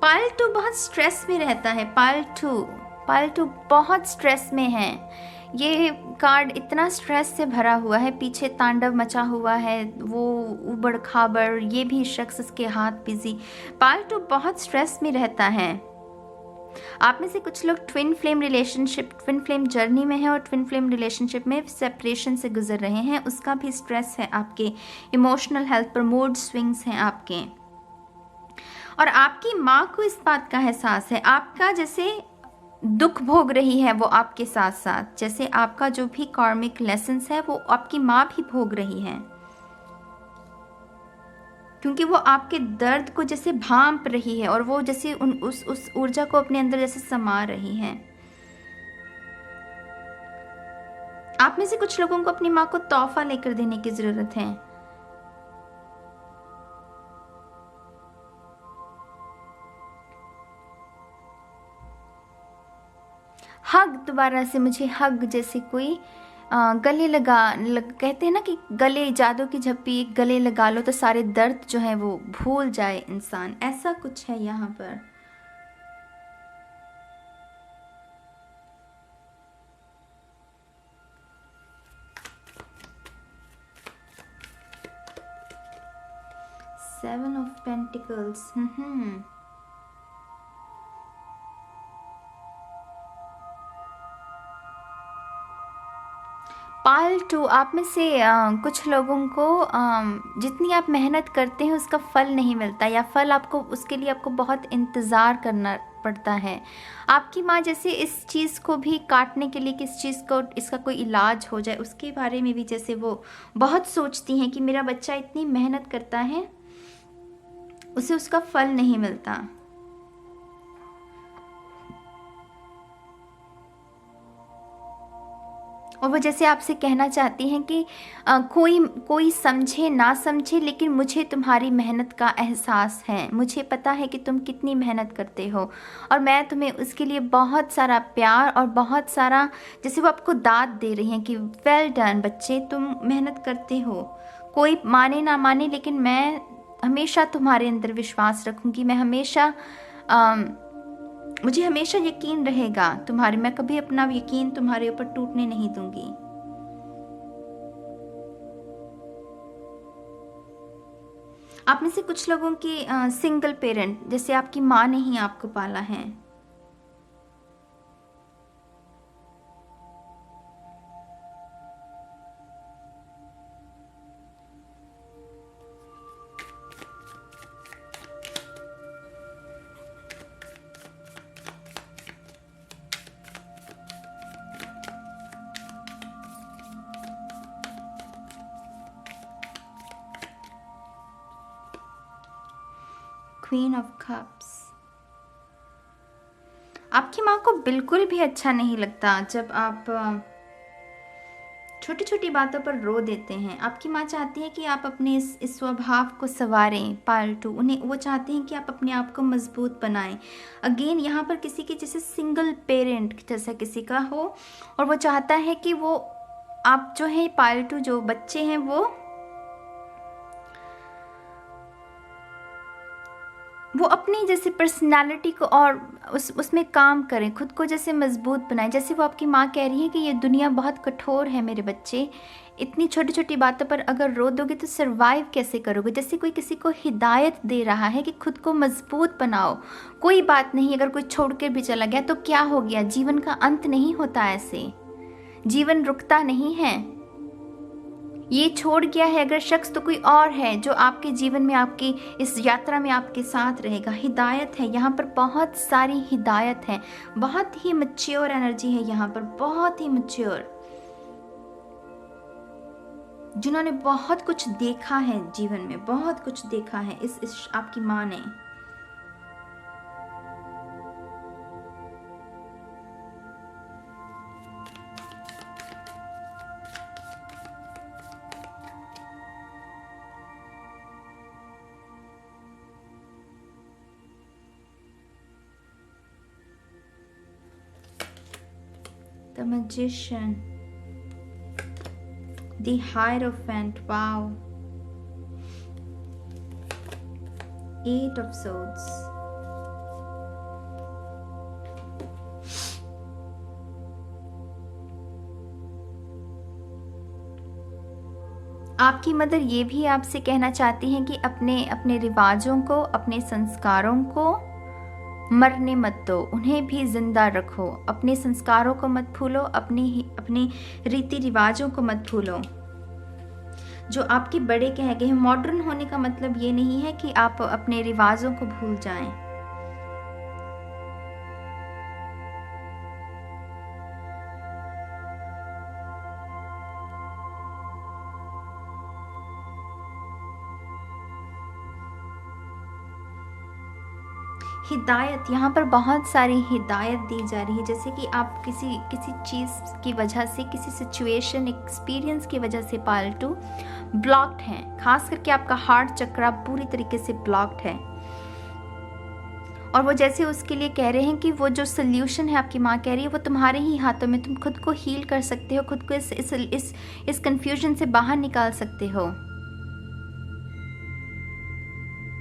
पालतू बहुत स्ट्रेस में रहता है, पालतू बहुत स्ट्रेस में है। ये कार्ड इतना स्ट्रेस से भरा हुआ है, पीछे तांडव मचा हुआ है, वो उबड़ खाबड़, ये भी शख्स इसके हाथ बिजी। पालतू बहुत स्ट्रेस में रहता है। आप में से कुछ लोग ट्विन फ्लेम जर्नी में हैं और ट्विन फ्लेम रिलेशनशिप में सेपरेशन से गुजर रहे हैं, उसका भी स्ट्रेस है आपके इमोशनल हेल्थ पर, मूड स्विंग्स हैं आपके। और आपकी माँ को इस बात का एहसास है, आपका जैसे दुख भोग रही है वो आपके साथ साथ, जैसे आपका जो भी कार्मिक लेसन्स है वो आपकी माँ भी भोग रही है, क्योंकि वो आपके दर्द को जैसे भांप रही है और वो जैसे उस ऊर्जा को अपने अंदर जैसे समा रही है। आप में से कुछ लोगों को अपनी माँ को तोहफा लेकर देने की जरूरत है। हग, दोबारा से मुझे हग, जैसे कोई गले कहते हैं ना कि गले, जादू की झप्पी, गले लगा लो तो सारे दर्द जो है वो भूल जाए इंसान, ऐसा कुछ है यहाँ पर। Seven of pentacles. पालतू, आप में से कुछ लोगों को जितनी आप मेहनत करते हैं उसका फल नहीं मिलता, या फल आपको, उसके लिए आपको बहुत इंतज़ार करना पड़ता है। आपकी माँ जैसे इस चीज़ को भी काटने के लिए, किस चीज़ को, इसका कोई इलाज हो जाए उसके बारे में भी जैसे वो बहुत सोचती हैं कि मेरा बच्चा इतनी मेहनत करता है, उसे उसका फल नहीं मिलता। और वो जैसे आपसे कहना चाहती हैं कि कोई समझे ना समझे, लेकिन मुझे तुम्हारी मेहनत का एहसास है, मुझे पता है कि तुम कितनी मेहनत करते हो, और मैं तुम्हें उसके लिए बहुत सारा प्यार और बहुत सारा, जैसे वो आपको दाद दे रही हैं कि वेल डन बच्चे, तुम मेहनत करते हो, कोई माने ना माने, लेकिन मैं हमेशा तुम्हारे अंदर विश्वास रखूँगी, मैं हमेशा मुझे हमेशा यकीन रहेगा तुम्हारे, मैं कभी अपना यकीन तुम्हारे ऊपर टूटने नहीं दूंगी। आप में से कुछ लोगों की सिंगल पेरेंट, जैसे आपकी माँ ने ही आपको पाला है। Queen of cups. आपकी माँ को बिल्कुल भी अच्छा नहीं लगता जब आप छोटी छोटी बातों पर रो देते हैं। आपकी माँ चाहती है कि आप अपने इस स्वभाव को संवारें, पालतू, उन्हें वो चाहते हैं कि आप अपने आप को मजबूत बनाएं। अगेन यहाँ पर किसी के जैसे सिंगल पेरेंट जैसा किसी का हो, और वो चाहता है कि वो आप जो है पालतू, जो बच्चे हैं वो अपनी जैसे पर्सनालिटी को और उसमें काम करें, खुद को जैसे मजबूत बनाएं। जैसे वो आपकी माँ कह रही है कि ये दुनिया बहुत कठोर है मेरे बच्चे, इतनी छोटी छोटी बातों पर अगर रो दोगे तो सरवाइव कैसे करोगे। जैसे कोई किसी को हिदायत दे रहा है कि खुद को मजबूत बनाओ, कोई बात नहीं, अगर कोई छोड़ कर भी चला गया तो क्या हो गया, जीवन का अंत नहीं होता, ऐसे जीवन रुकता नहीं है। ये छोड़ गया है अगर शख्स तो कोई और है जो आपके जीवन में, आपकी इस यात्रा में आपके साथ रहेगा। हिदायत है यहाँ पर, बहुत सारी हिदायत है, बहुत ही मैच्योर एनर्जी है यहाँ पर, बहुत ही मैच्योर, जिन्होंने बहुत कुछ देखा है जीवन में, बहुत कुछ देखा है इस आपकी माँ ने। The magician, the hierophant, wow, 8 of swords, आपकी मदर ये भी आपसे कहना चाहती हैं कि अपने अपने रिवाजों को, अपने संस्कारों को मरने मत दो, उन्हें भी जिंदा रखो। अपने संस्कारों को मत भूलो, अपने रीति रिवाजों को मत भूलो जो आपके बड़े कह गए हैं। मॉडर्न होने का मतलब ये नहीं है कि आप अपने रिवाजों को भूल जाएं। हिदायत, यहाँ पर बहुत सारी हिदायत दी जा रही है, जैसे कि आप किसी चीज़ की वजह से, किसी सिचुएशन एक्सपीरियंस की वजह से पालतू ब्लॉक्ड हैं। खास करके आपका हार्ट चक्रा पूरी तरीके से ब्लॉक्ड है, और वो जैसे उसके लिए कह रहे हैं कि वो जो सोल्यूशन है, आपकी माँ कह रही है, वो तुम्हारे ही हाथों में। तुम खुद को हील कर सकते हो, खुद को इस कंफ्यूजन से बाहर निकाल सकते हो।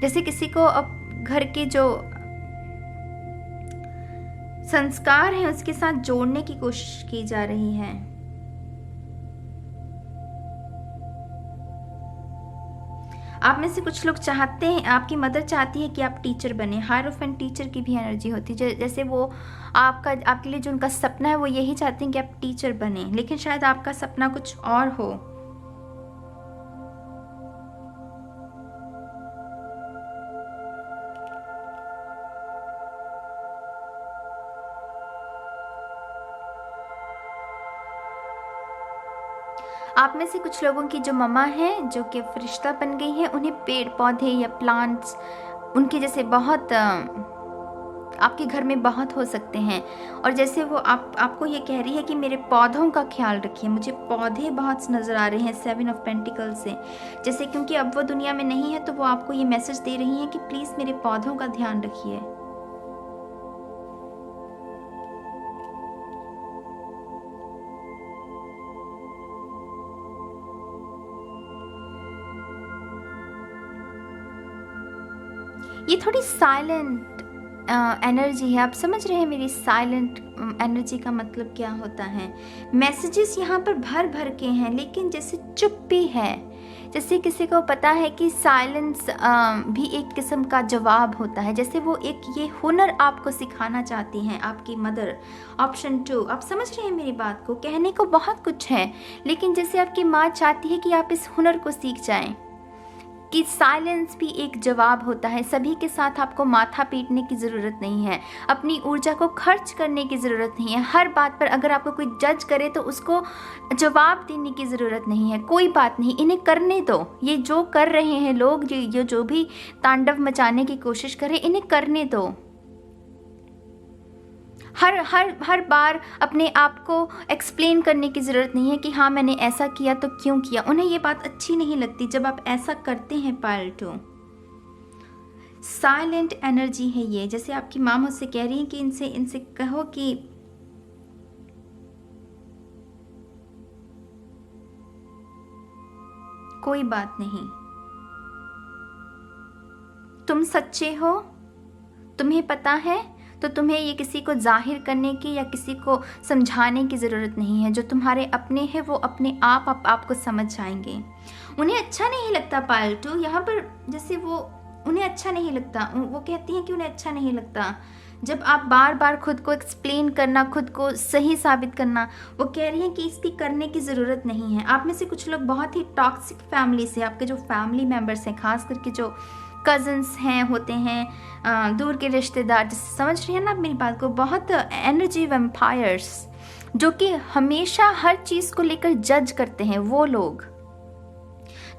जैसे किसी को अब घर के जो संस्कार हैं उसके साथ जोड़ने की कोशिश की जा रही है। आप में से कुछ लोग चाहते हैं, आपकी मदर चाहती है कि आप टीचर बने। हायरोफेंट टीचर की भी एनर्जी होती है, जैसे वो आपके लिए जो उनका सपना है वो यही चाहते हैं कि आप टीचर बने, लेकिन शायद आपका सपना कुछ और हो। आप में से कुछ लोगों की जो मम्मा है, जो कि फरिश्ता बन गई है, उन्हें पेड़ पौधे या प्लांट्स उनके जैसे बहुत आपके घर में बहुत हो सकते हैं। और जैसे वो आपको ये कह रही है कि मेरे पौधों का ख्याल रखिए। मुझे पौधे बहुत नज़र आ रहे हैं 7 ऑफ पेंटिकल्स से, जैसे क्योंकि अब वो दुनिया में नहीं है तो वो आपको ये मैसेज दे रही हैं कि प्लीज़ मेरे पौधों का ध्यान रखिए। ये थोड़ी साइलेंट एनर्जी है। आप समझ रहे हैं मेरी साइलेंट एनर्जी का मतलब क्या होता है? मैसेजेस यहाँ पर भर भर के हैं, लेकिन जैसे चुप्पी है, जैसे किसी को पता है कि साइलेंस भी एक किस्म का जवाब होता है। जैसे वो एक ये हुनर आपको सिखाना चाहती हैं आपकी मदर। ऑप्शन 2, आप समझ रहे हैं मेरी बात को? कहने को बहुत कुछ है, लेकिन जैसे आपकी माँ चाहती है कि आप इस हुनर को सीख जाएं कि साइलेंस भी एक जवाब होता है। सभी के साथ आपको माथा पीटने की ज़रूरत नहीं है, अपनी ऊर्जा को खर्च करने की ज़रूरत नहीं है। हर बात पर अगर आपको कोई जज करे तो उसको जवाब देने की ज़रूरत नहीं है। कोई बात नहीं, इन्हें करने दो। ये जो कर रहे हैं लोग, ये जो भी तांडव मचाने की कोशिश करें, इन्हें करने दो। हर बार अपने आप को एक्सप्लेन करने की ज़रूरत नहीं है कि हाँ मैंने ऐसा किया तो क्यों किया। उन्हें ये बात अच्छी नहीं लगती जब आप ऐसा करते हैं। पार्टो साइलेंट एनर्जी है ये। जैसे आपकी माँ मुझसे कह रही है कि इनसे कहो कि कोई बात नहीं, तुम सच्चे हो, तुम्हें पता है, तो तुम्हें ये किसी को जाहिर करने की या किसी को समझाने की ज़रूरत नहीं है। जो तुम्हारे अपने हैं वो अपने आप आपको समझ जाएंगे। उन्हें अच्छा नहीं लगता पालतू यहाँ पर, जैसे वो उन्हें अच्छा नहीं लगता। वो कहती हैं कि उन्हें अच्छा नहीं लगता जब आप बार बार खुद को एक्सप्लेन करना, खुद को सही साबित करना। वो कह रही हैं कि इसकी करने की ज़रूरत नहीं है। आप में से कुछ लोग बहुत ही टॉक्सिक फैमिली से, आपके जो फैमिली मेम्बर्स हैं, खास करके जो कज़न्स हैं, होते हैं, दूर के रिश्तेदार, जिससे समझ रही हैं ना आप मेरी बात को, बहुत एनर्जी वैम्पायर्स जो कि हमेशा हर चीज़ को लेकर जज करते हैं। वो लोग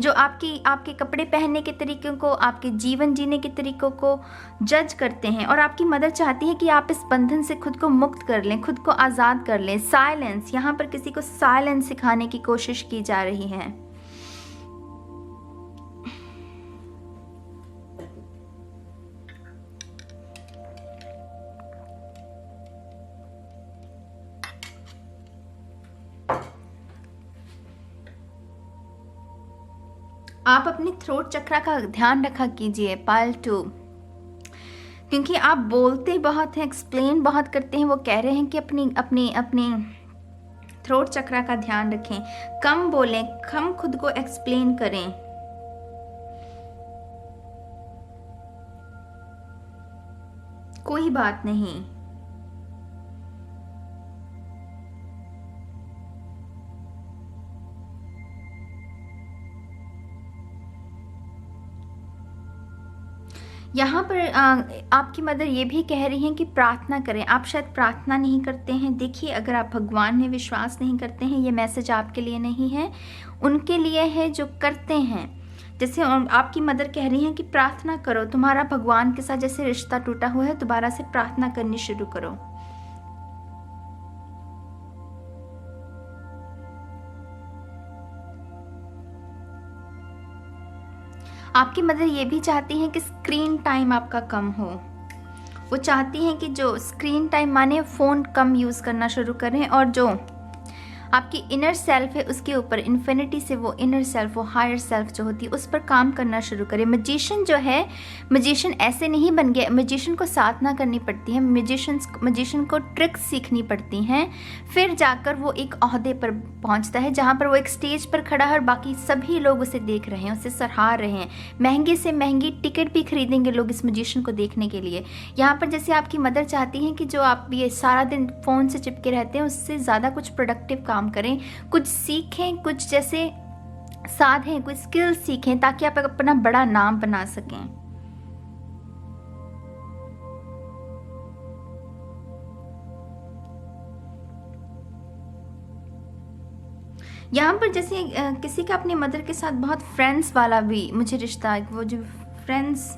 जो आपके कपड़े पहनने के तरीक़ों को, आपके जीवन जीने के तरीक़ों को जज करते हैं। और आपकी मदर चाहती है कि आप इस बंधन से खुद को मुक्त कर लें, खुद को आज़ाद कर लें। साइलेंस, यहाँ पर किसी को साइलेंस सिखाने की कोशिश की जा रही है। आप अपने थ्रोट चक्रा का ध्यान रखा कीजिए पाल 2, क्योंकि आप बोलते बहुत हैं, एक्सप्लेन बहुत करते हैं। वो कह रहे हैं कि अपनी अपनी अपनी थ्रोट चक्रा का ध्यान रखें, कम बोलें, कम खुद को एक्सप्लेन करें। कोई बात नहीं। यहाँ पर आपकी मदर ये भी कह रही हैं कि प्रार्थना करें। आप शायद प्रार्थना नहीं करते हैं। देखिए, अगर आप भगवान में विश्वास नहीं करते हैं, ये मैसेज आपके लिए नहीं है, उनके लिए है जो करते हैं। जैसे आपकी मदर कह रही हैं कि प्रार्थना करो, तुम्हारा भगवान के साथ जैसे रिश्ता टूटा हुआ है, दोबारा से प्रार्थना करनी शुरू करो। आपकी मदर ये भी चाहती हैं कि स्क्रीन टाइम आपका कम हो। वो चाहती हैं कि जो स्क्रीन टाइम माने फ़ोन कम यूज़ करना शुरू करें, और जो आपकी इनर सेल्फ है उसके ऊपर इन्फिनिटी से वो इनर सेल्फ, वो हायर सेल्फ जो होती है, उस पर काम करना शुरू करें। मजिशियन जो है, मजिशियन ऐसे नहीं बन गया। मजिशियन को साधना करनी पड़ती है, मजिशियन को ट्रिक्स सीखनी पड़ती हैं, फिर जाकर वो एक ओहदे पर पहुंचता है जहां पर वो एक स्टेज पर खड़ा है और बाकी सभी लोग उसे देख रहे हैं, उसे सराह रहे हैं। महंगे से महंगी टिकट भी खरीदेंगे लोग इस मजिशियन को देखने के लिए। यहाँ पर जैसे आपकी मदर चाहती हैं कि जो आप ये सारा दिन फ़ोन से चिपके रहते हैं, उससे ज़्यादा कुछ प्रोडक्टिव काम करें, कुछ सीखें, कुछ जैसे साधें, कुछ स्किल सीखें, ताकि आप अपना बड़ा नाम बना सकें। यहाँ पर जैसे किसी का अपनी मदर के साथ बहुत फ्रेंड्स वाला भी मुझे रिश्ता, वो जो फ्रेंड्स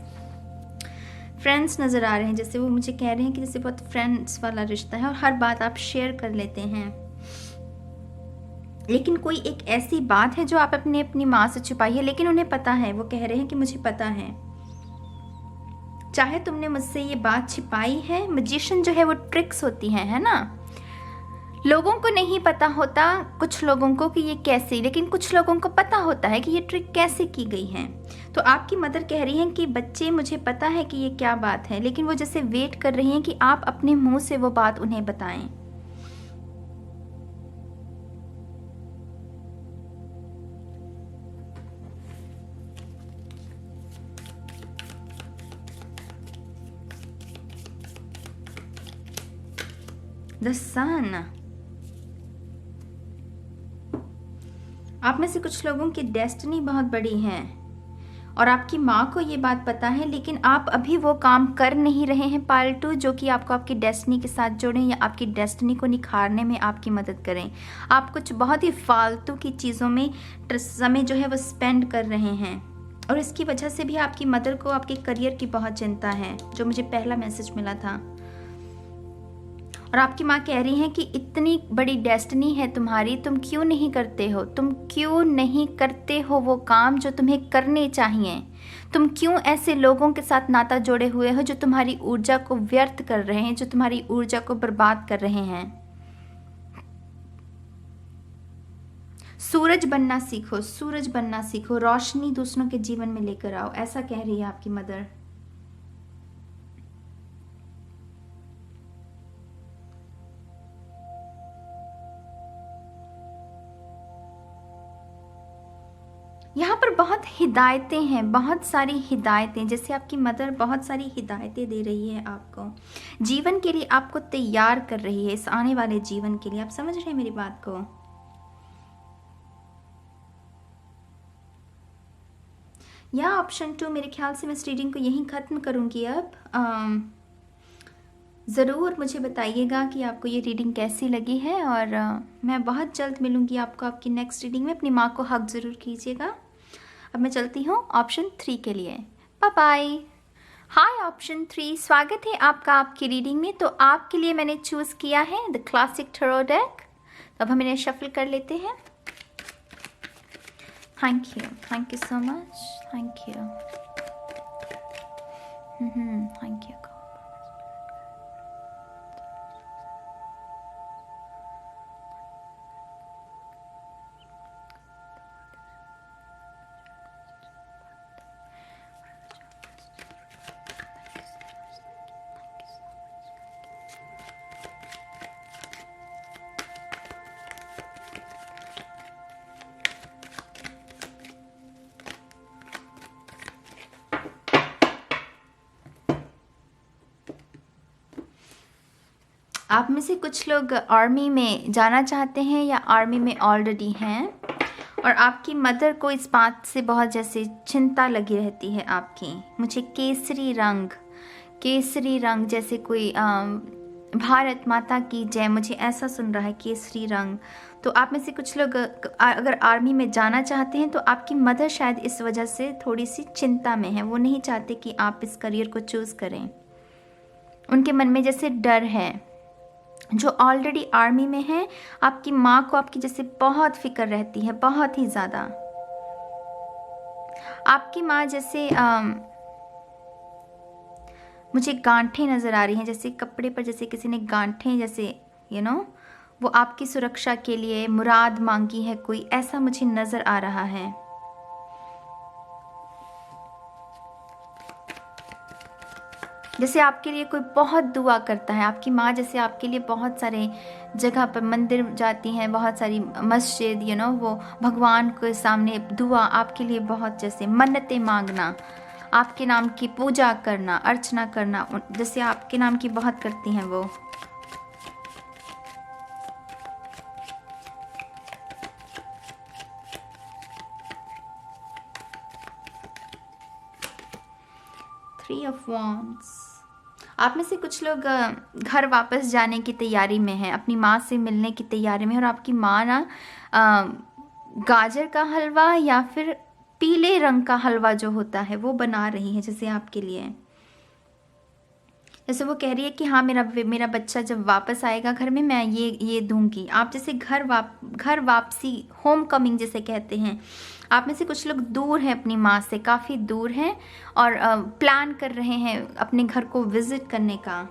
नज़र आ रहे हैं, जैसे वो मुझे कह रहे हैं कि जैसे बहुत फ्रेंड्स वाला रिश्ता है और हर बात आप शेयर कर लेते हैं। लेकिन कोई एक ऐसी बात है जो आप अपनी माँ से छुपाई है, लेकिन उन्हें पता है। वो कह रहे हैं कि मुझे पता है, चाहे तुमने मुझसे ये बात छिपाई है। मजिशियन जो है वो ट्रिक्स होती हैं, है ना। लोगों को नहीं पता होता, कुछ लोगों को, कि ये कैसे, लेकिन कुछ लोगों को पता होता है कि ये ट्रिक कैसे की गई है। तो आपकी मदर कह रही हैं कि बच्चे, मुझे पता है कि ये क्या बात है, लेकिन वो जैसे वेट कर रही हैं कि आप अपने मुंह से वो बात उन्हें बताएं। द सन, आप में से कुछ लोगों की डेस्टिनी बहुत बड़ी है और आपकी माँ को ये बात पता है, लेकिन आप अभी वो काम कर नहीं रहे हैं पालतू, जो कि आपको आपकी डेस्टिनी के साथ जोड़ें या आपकी डेस्टिनी को निखारने में आपकी मदद करें। आप कुछ बहुत ही फालतू की चीज़ों में समय जो है वो स्पेंड कर रहे हैं, और इसकी वजह से भी आपकी मदर को आपके करियर की बहुत चिंता है, जो मुझे पहला मैसेज मिला था। और आपकी माँ कह रही हैं कि इतनी बड़ी डेस्टिनी है तुम्हारी, तुम क्यों नहीं करते हो, तुम क्यों नहीं करते हो वो काम जो तुम्हें करने चाहिए। तुम क्यों ऐसे लोगों के साथ नाता जोड़े हुए हो जो तुम्हारी ऊर्जा को व्यर्थ कर रहे हैं, जो तुम्हारी ऊर्जा को बर्बाद कर रहे हैं। सूरज बनना सीखो, सूरज बनना सीखो, रोशनी दूसरों के जीवन में लेकर आओ, ऐसा कह रही है आपकी मदर। यहाँ पर बहुत हिदायतें हैं, बहुत सारी हिदायतें, जैसे आपकी मदर बहुत सारी हिदायतें दे रही है आपको, जीवन के लिए आपको तैयार कर रही है, इस आने वाले जीवन के लिए। आप समझ रहे हैं मेरी बात को। या ऑप्शन 2, मेरे ख्याल से मैं इस रीडिंग को यहीं ख़त्म करूँगी अब। ज़रूर मुझे बताइएगा कि आपको ये रीडिंग कैसी लगी है, और मैं बहुत जल्द मिलूँगी आपको आपकी नेक्स्ट रीडिंग में। अपनी माँ को हक ज़रूर कीजिएगा। अब मैं चलती हूँ ऑप्शन 3 के लिए। Bye bye. हाय ऑप्शन 3, स्वागत है आपका आपकी रीडिंग में। तो आपके लिए मैंने चूज़ किया है द क्लासिक टैरो डेक। तो अब हम इन्हें शफल कर लेते हैं। Thank you so much, thank you, thank you. आप में से कुछ लोग आर्मी में जाना चाहते हैं या आर्मी में ऑलरेडी हैं, और आपकी मदर को इस बात से बहुत जैसे चिंता लगी रहती है आपकी। मुझे केसरी रंग जैसे कोई भारत माता की जय, मुझे ऐसा सुन रहा है, केसरी रंग। तो आप में से कुछ लोग अगर आर्मी में जाना चाहते हैं तो आपकी मदर शायद इस वजह से थोड़ी सी चिंता में है। वो नहीं चाहते कि आप इस करियर को चूज़ करें। उनके मन में जैसे डर है। जो ऑलरेडी आर्मी में है, आपकी माँ को आपकी जैसे बहुत फिक्र रहती है, बहुत ही ज़्यादा। आपकी माँ जैसे मुझे गांठें नज़र आ रही हैं, जैसे कपड़े पर जैसे किसी ने गांठें जैसे वो आपकी सुरक्षा के लिए मुराद मांगी है कोई, ऐसा मुझे नज़र आ रहा है। जैसे आपके लिए कोई बहुत दुआ करता है। आपकी माँ जैसे आपके लिए बहुत सारे जगह पर मंदिर जाती हैं, बहुत सारी मस्जिद, वो भगवान के सामने दुआ आपके लिए बहुत जैसे मन्नतें मांगना, आपके नाम की पूजा करना, अर्चना करना, जैसे आपके नाम की बहुत करती हैं वो। Three of wands. आप में से कुछ लोग घर वापस जाने की तैयारी में हैं, अपनी माँ से मिलने की तैयारी में, और आपकी माँ ना गाजर का हलवा या फिर पीले रंग का हलवा जो होता है वो बना रही है जैसे आपके लिए। जैसे वो कह रही है कि हाँ, मेरा बच्चा जब वापस आएगा घर में, मैं ये दूंगी। आप जैसे घर वापसी, होम कमिंग जैसे कहते हैं। आप में से कुछ लोग दूर हैं, अपनी माँ से काफ़ी दूर हैं, और प्लान कर रहे हैं अपने घर को विजिट करने का।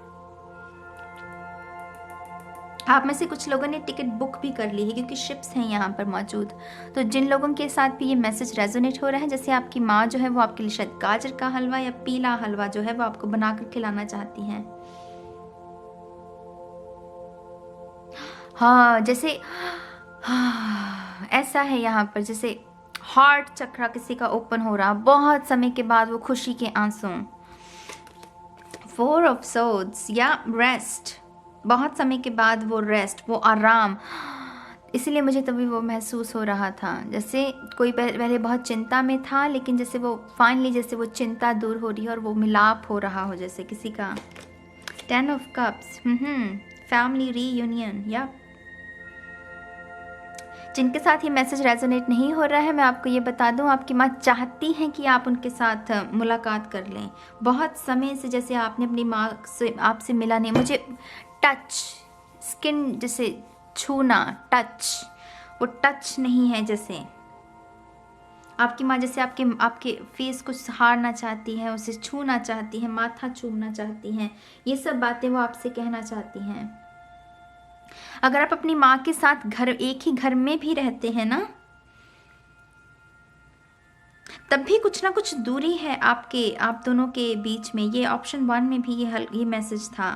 आप में से कुछ लोगों ने टिकट बुक भी कर ली है क्योंकि शिप्स हैं यहाँ पर मौजूद। तो जिन लोगों के साथ भी ये मैसेज रेजोनेट हो रहा है, जैसे आपकी माँ जो है वो आपके लिए शायद गाजर का हलवा या पीला हलवा जो है वो आपको बनाकर खिलाना चाहती हैं। हाँ, जैसे ऐसा है यहाँ पर, जैसे हार्ट चक्रा किसी का ओपन हो रहा, बहुत समय के बाद वो खुशी के आंसू। 4 ऑफ सोर्ड्स या रेस्ट, बहुत समय के बाद वो रेस्ट, वो आराम। इसलिए मुझे तभी वो महसूस हो रहा था जैसे कोई पहले बहुत चिंता में था, लेकिन जैसे वो फाइनली जैसे वो चिंता दूर हो रही है और वो मिलाप हो रहा हो जैसे किसी का। 10 ऑफ कप्स, फैमिली रीयूनियन। या जिनके साथ ये मैसेज रेजोनेट नहीं हो रहा है, मैं आपको ये बता दूं, आपकी माँ चाहती हैं कि आप उनके साथ मुलाकात कर लें। बहुत समय से जैसे आपने अपनी माँ से आपसे मिला नहीं। मुझे टच, स्किन जैसे छूना, टच, वो टच नहीं है। जैसे आपकी माँ जैसे आपके फेस को सहारना चाहती है, उसे छूना चाहती है, माथा चूमना चाहती हैं। ये सब बातें वो आपसे कहना चाहती हैं। अगर आप अपनी माँ के साथ एक ही घर में भी रहते हैं ना, तब भी कुछ ना कुछ दूरी है आप दोनों के बीच में। ये ऑप्शन 1 में भी ये मैसेज था।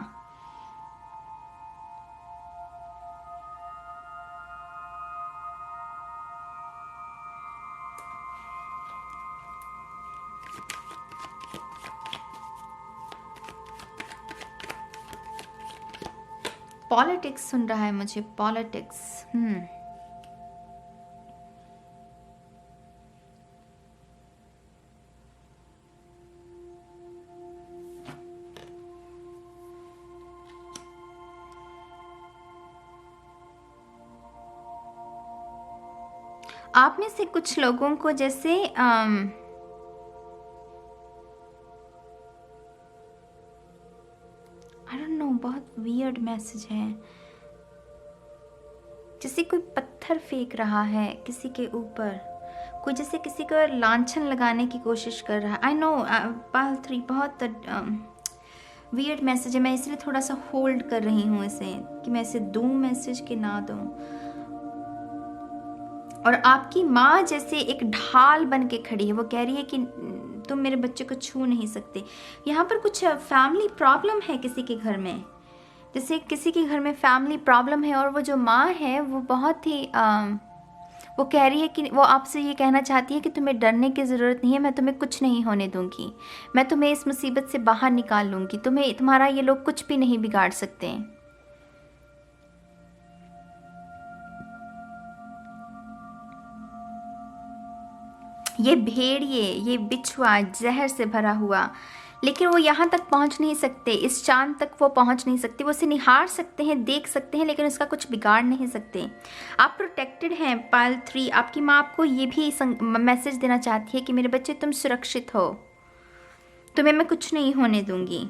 पॉलिटिक्स सुन रहा है मुझे, पॉलिटिक्स। आप में से कुछ लोगों को जैसे बहुत वियर्ड मैसेज है, जैसे कोई पत्थर फेंक रहा है किसी के ऊपर, कोई जैसे किसी को लांछन लगाने की कोशिश कर रहा है। आई नो पाल 3 बहुत वियर्ड मैसेज है, मैं इसलिए थोड़ा सा होल्ड कर रही हूँ इसे कि मैं इसे दूँ मैसेज कि ना दूँ। और आपकी माँ जैसे एक ढाल बन के खड़ी है, वो कह रही है कि तुम मेरे बच्चे को छू नहीं सकते। यहाँ पर कुछ फैमिली प्रॉब्लम है किसी के घर में, जैसे किसी के घर में फैमिली प्रॉब्लम है, और वो जो माँ है वो बहुत ही वो कह रही है कि वो आपसे ये कहना चाहती है कि तुम्हें डरने की ज़रूरत नहीं है, मैं तुम्हें कुछ नहीं होने दूंगी, मैं तुम्हें इस मुसीबत से बाहर निकाल लूँगी, तुम्हारा ये लोग कुछ भी नहीं बिगाड़ सकते। ये भेड़िए, ये बिच्छुआ जहर से भरा हुआ, लेकिन वो यहाँ तक पहुँच नहीं सकते, इस चांद तक वो पहुँच नहीं सकते। वो उसे निहार सकते हैं, देख सकते हैं, लेकिन उसका कुछ बिगाड़ नहीं सकते। आप प्रोटेक्टेड हैं पायल 3। आपकी माँ आपको ये भी मैसेज देना चाहती है कि मेरे बच्चे तुम सुरक्षित हो, तुम्हें मैं कुछ नहीं होने दूंगी।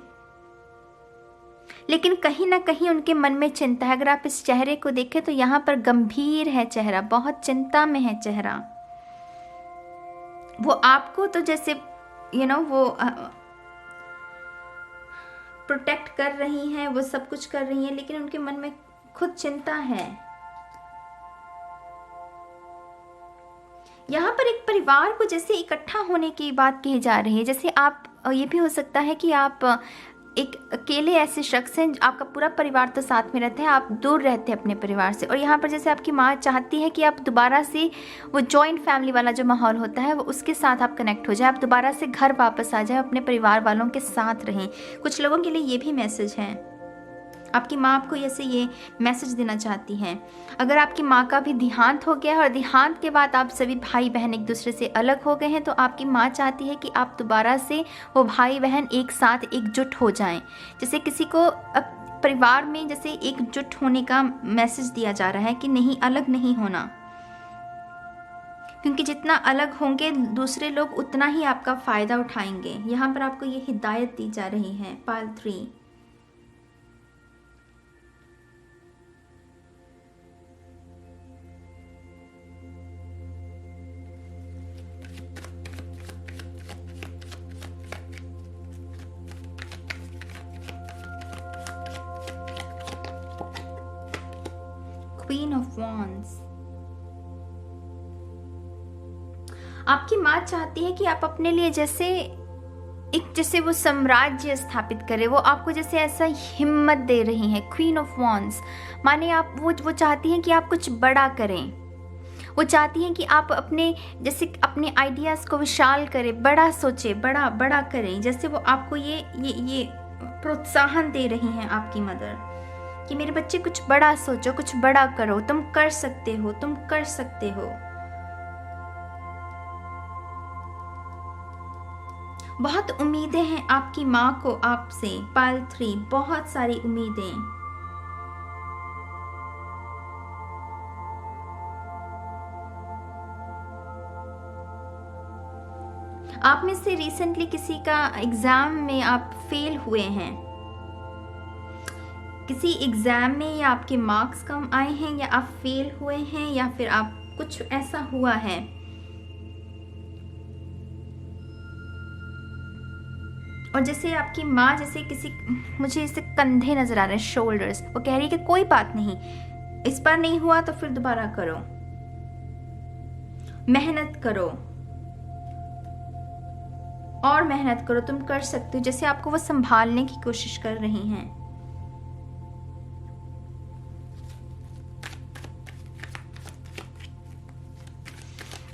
लेकिन कहीं ना कहीं उनके मन में चिंता है। अगर आप इस चेहरे को देखें तो यहाँ पर गंभीर है चेहरा, बहुत चिंता में है चेहरा। वो आपको तो जैसे वो प्रोटेक्ट कर रही हैं, वो सब कुछ कर रही हैं, लेकिन उनके मन में खुद चिंता है। यहाँ पर एक परिवार को जैसे इकट्ठा होने की बात कही जा रही है। जैसे आप, ये भी हो सकता है कि आप एक अकेले ऐसे शख्स हैं, आपका पूरा परिवार तो साथ में रहता है, आप दूर रहते हैं अपने परिवार से। और यहाँ पर जैसे आपकी माँ चाहती है कि आप दोबारा से वो जॉइंट फैमिली वाला जो माहौल होता है वो उसके साथ आप कनेक्ट हो जाए, आप दोबारा से घर वापस आ जाए, अपने परिवार वालों के साथ रहें। कुछ लोगों के लिए ये भी मैसेज है। आपकी माँ आपको ऐसे ये मैसेज देना चाहती हैं। अगर आपकी माँ का भी देहांत हो गया है और देहांत के बाद आप सभी भाई बहन एक दूसरे से अलग हो गए हैं, तो आपकी माँ चाहती है कि आप दोबारा से वो भाई बहन एक साथ एकजुट हो जाएं। जैसे किसी को परिवार में जैसे एकजुट होने का मैसेज दिया जा रहा है कि नहीं, अलग नहीं होना, क्योंकि जितना अलग होंगे दूसरे लोग उतना ही आपका फ़ायदा उठाएंगे। यहाँ पर आपको ये हिदायत दी जा रही है पायल 3। Queen of wands. आपकी माँ चाहती है कि आप अपने लिए जैसे वो साम्राज्य स्थापित करे। वो आपको जैसे ऐसा हिम्मत दे रही हैं। क्वीन ऑफ वॉन्ड्स माने आप वो चाहती हैं कि आप कुछ बड़ा करें। वो चाहती हैं कि आप अपने आइडियाज़ को विशाल करें, बड़ा सोचें, बड़ा बड़ा करें। जैसे वो आपको ये प्रोत्साहन दे रही हैं आपकी मदर कि मेरे बच्चे कुछ बड़ा सोचो, कुछ बड़ा करो, तुम कर सकते हो, तुम कर सकते हो। बहुत उम्मीदें हैं आपकी माँ को आपसे पायल 3, बहुत सारी उम्मीदें। आप में से रिसेंटली किसी का एग्जाम में आप फेल हुए हैं, किसी एग्जाम में या आपके मार्क्स कम आए हैं, या आप फेल हुए हैं, या फिर आप कुछ ऐसा हुआ है। और जैसे आपकी माँ मुझे इसे कंधे नजर आ रहे हैं, शोल्डर्स। वो कह रही है कि कोई बात नहीं, इस बार नहीं हुआ तो फिर दोबारा करो, मेहनत करो और मेहनत करो, तुम कर सकते हो। जैसे आपको वो संभालने की कोशिश कर रही हैं।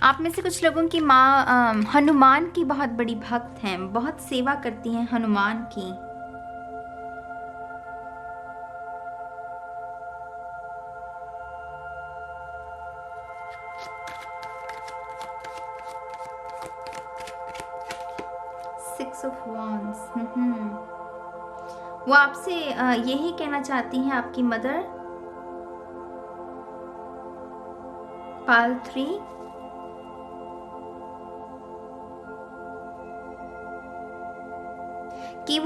आप में से कुछ लोगों की माँ हनुमान की बहुत बड़ी भक्त हैं, बहुत सेवा करती हैं हनुमान की। Six of wands. वो आपसे यही कहना चाहती हैं आपकी मदर पायल 3 कि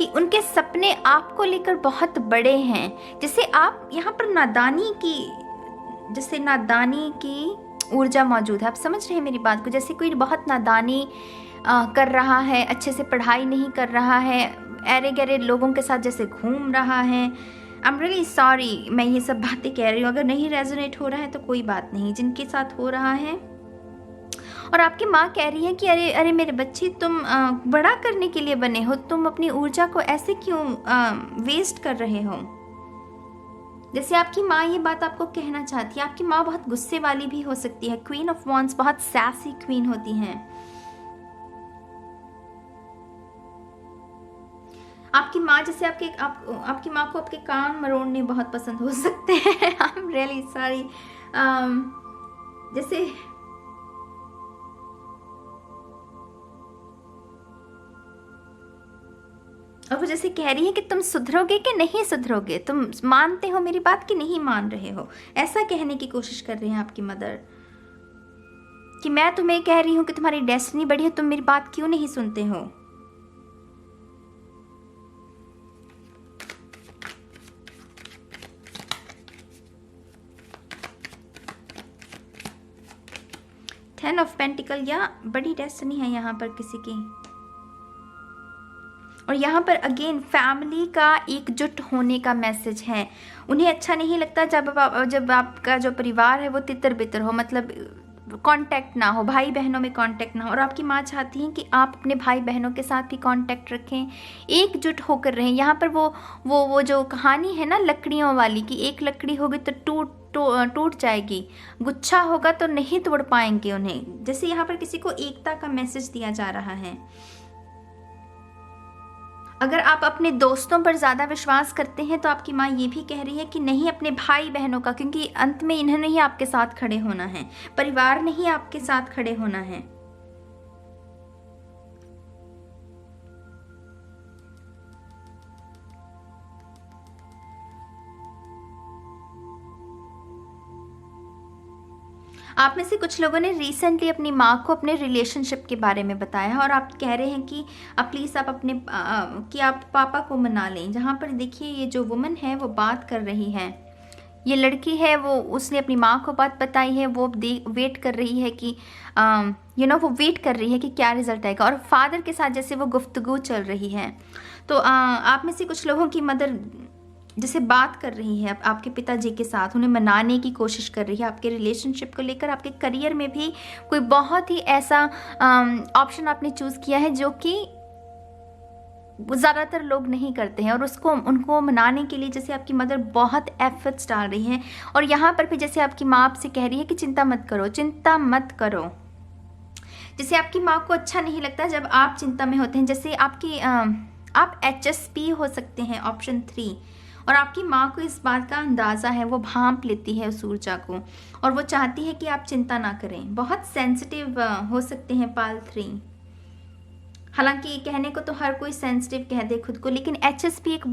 उनके सपने आपको लेकर बहुत बड़े हैं। जैसे आप यहाँ पर नादानी की ऊर्जा मौजूद है। आप समझ रहे हैं मेरी बात को? जैसे कोई बहुत नादानी कर रहा है, अच्छे से पढ़ाई नहीं कर रहा है, अरे गरे लोगों के साथ जैसे घूम रहा है। आई एम रियली सॉरी मैं ये सब बातें कह रही हूँ, अगर नहीं रेजोनेट हो रहा है तो कोई बात नहीं, जिनके साथ हो रहा है। और आपकी माँ कह रही है कि अरे अरे मेरे बच्चे, तुम बड़ा करने के लिए बने हो, तुम अपनी ऊर्जा को ऐसे क्यों वेस्ट कर रहे हो। जैसे आपकी माँ ये बात आपको कहना चाहती है। आपकी माँ बहुत गुस्से वाली भी हो सकती है। क्वीन ऑफ वॉन्ड्स बहुत सैसी क्वीन होती हैं। आपकी माँ जैसे आपकी माँ को आपके कान मरोड़ने बहुत पसंद हो सकते हैं। I am really sorry. जैसे और वो जैसे कह रही है कि तुम सुधरोगे कि नहीं सुधरोगे, तुम मानते हो मेरी बात कि नहीं मान रहे हो, ऐसा कहने की कोशिश कर रही हैं आपकी मदर कि मैं तुम्हें कह रही हूं कि तुम्हारी डेस्टिनी बड़ी है, तुम मेरी बात क्यों नहीं सुनते हो। टेन ऑफ पेंटिकल, या बड़ी डेस्टिनी है यहाँ पर किसी की। और यहाँ पर अगेन फैमिली का एकजुट होने का मैसेज है। उन्हें अच्छा नहीं लगता जब आपका जो परिवार है वो तितर बितर हो, मतलब कांटेक्ट ना हो, भाई बहनों में कांटेक्ट ना हो। और आपकी माँ चाहती हैं कि आप अपने भाई बहनों के साथ भी कांटेक्ट रखें, एकजुट होकर रहें। यहाँ पर वो जो कहानी है ना लकड़ियों वाली, कि एक लकड़ी होगी तो टूट जाएगी, गुच्छा होगा तो नहीं तोड़ पाएंगे उन्हें। जैसे यहाँ पर किसी को एकता का मैसेज दिया जा रहा है। अगर आप अपने दोस्तों पर ज़्यादा विश्वास करते हैं तो आपकी माँ ये भी कह रही है कि नहीं अपने भाई बहनों का, क्योंकि अंत में इन्हें नहीं आपके साथ खड़े होना है, परिवार नहीं आपके साथ खड़े होना है। आप में से कुछ लोगों ने रिसेंटली अपनी माँ को अपने रिलेशनशिप के बारे में बताया है और आप कह रहे हैं कि प्लीज़ आप अपने कि आप पापा को मना लें। जहाँ पर देखिए ये जो वुमन है वो बात कर रही है, ये लड़की है, वो उसने अपनी माँ को बात बताई है, वो वेट कर रही है कि वो वेट कर रही है कि क्या रिजल्ट आएगा। और फादर के साथ जैसे वो गुफ्तगू चल रही है। तो आप में से कुछ लोगों की मदर जैसे बात कर रही है आपके पिताजी के साथ, उन्हें मनाने की कोशिश कर रही है आपके रिलेशनशिप को लेकर। आपके करियर में भी कोई बहुत ही ऐसा ऑप्शन आपने चूज़ किया है जो कि ज़्यादातर लोग नहीं करते हैं, और उनको मनाने के लिए जैसे आपकी मदर बहुत एफर्ट्स डाल रही हैं। और यहाँ पर भी जैसे आपकी माँ आपसे कह रही है कि चिंता मत करो, चिंता मत करो। जैसे आपकी माँ को अच्छा नहीं लगता जब आप चिंता में होते हैं। जैसे आप HSP हो सकते हैं, ऑप्शन 3। और आपकी माँ को इस बात का अंदाज़ा है, वो भांप लेती है उस ऊर्जा को, और वो चाहती है कि आप चिंता ना करें। बहुत सेंसिटिव हो सकते हैं पाल 3। हालांकि कहने को तो हर कोई सेंसिटिव कह दे खुद को, लेकिन HSP एक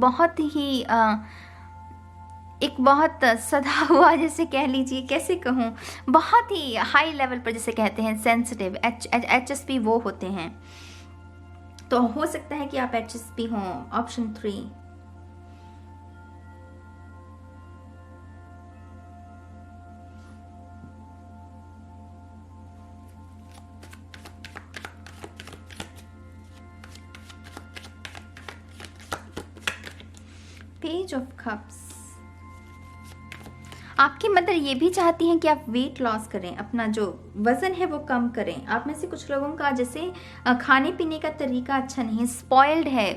बहुत सदा हुआ, जैसे कह लीजिए, कैसे कहूँ, बहुत ही हाई लेवल पर जैसे कहते हैं सेंसिटिव, HSP वो होते हैं। तो हो सकता है कि आप HSP हों, ऑप्शन 3। पेज ऑफ कप्स, आपकी मदर ये भी चाहती हैं कि आप वेट लॉस करें, अपना जो वज़न है वो कम करें। आप में से कुछ लोगों का जैसे खाने पीने का तरीका अच्छा नहीं है, स्पॉइल्ड है,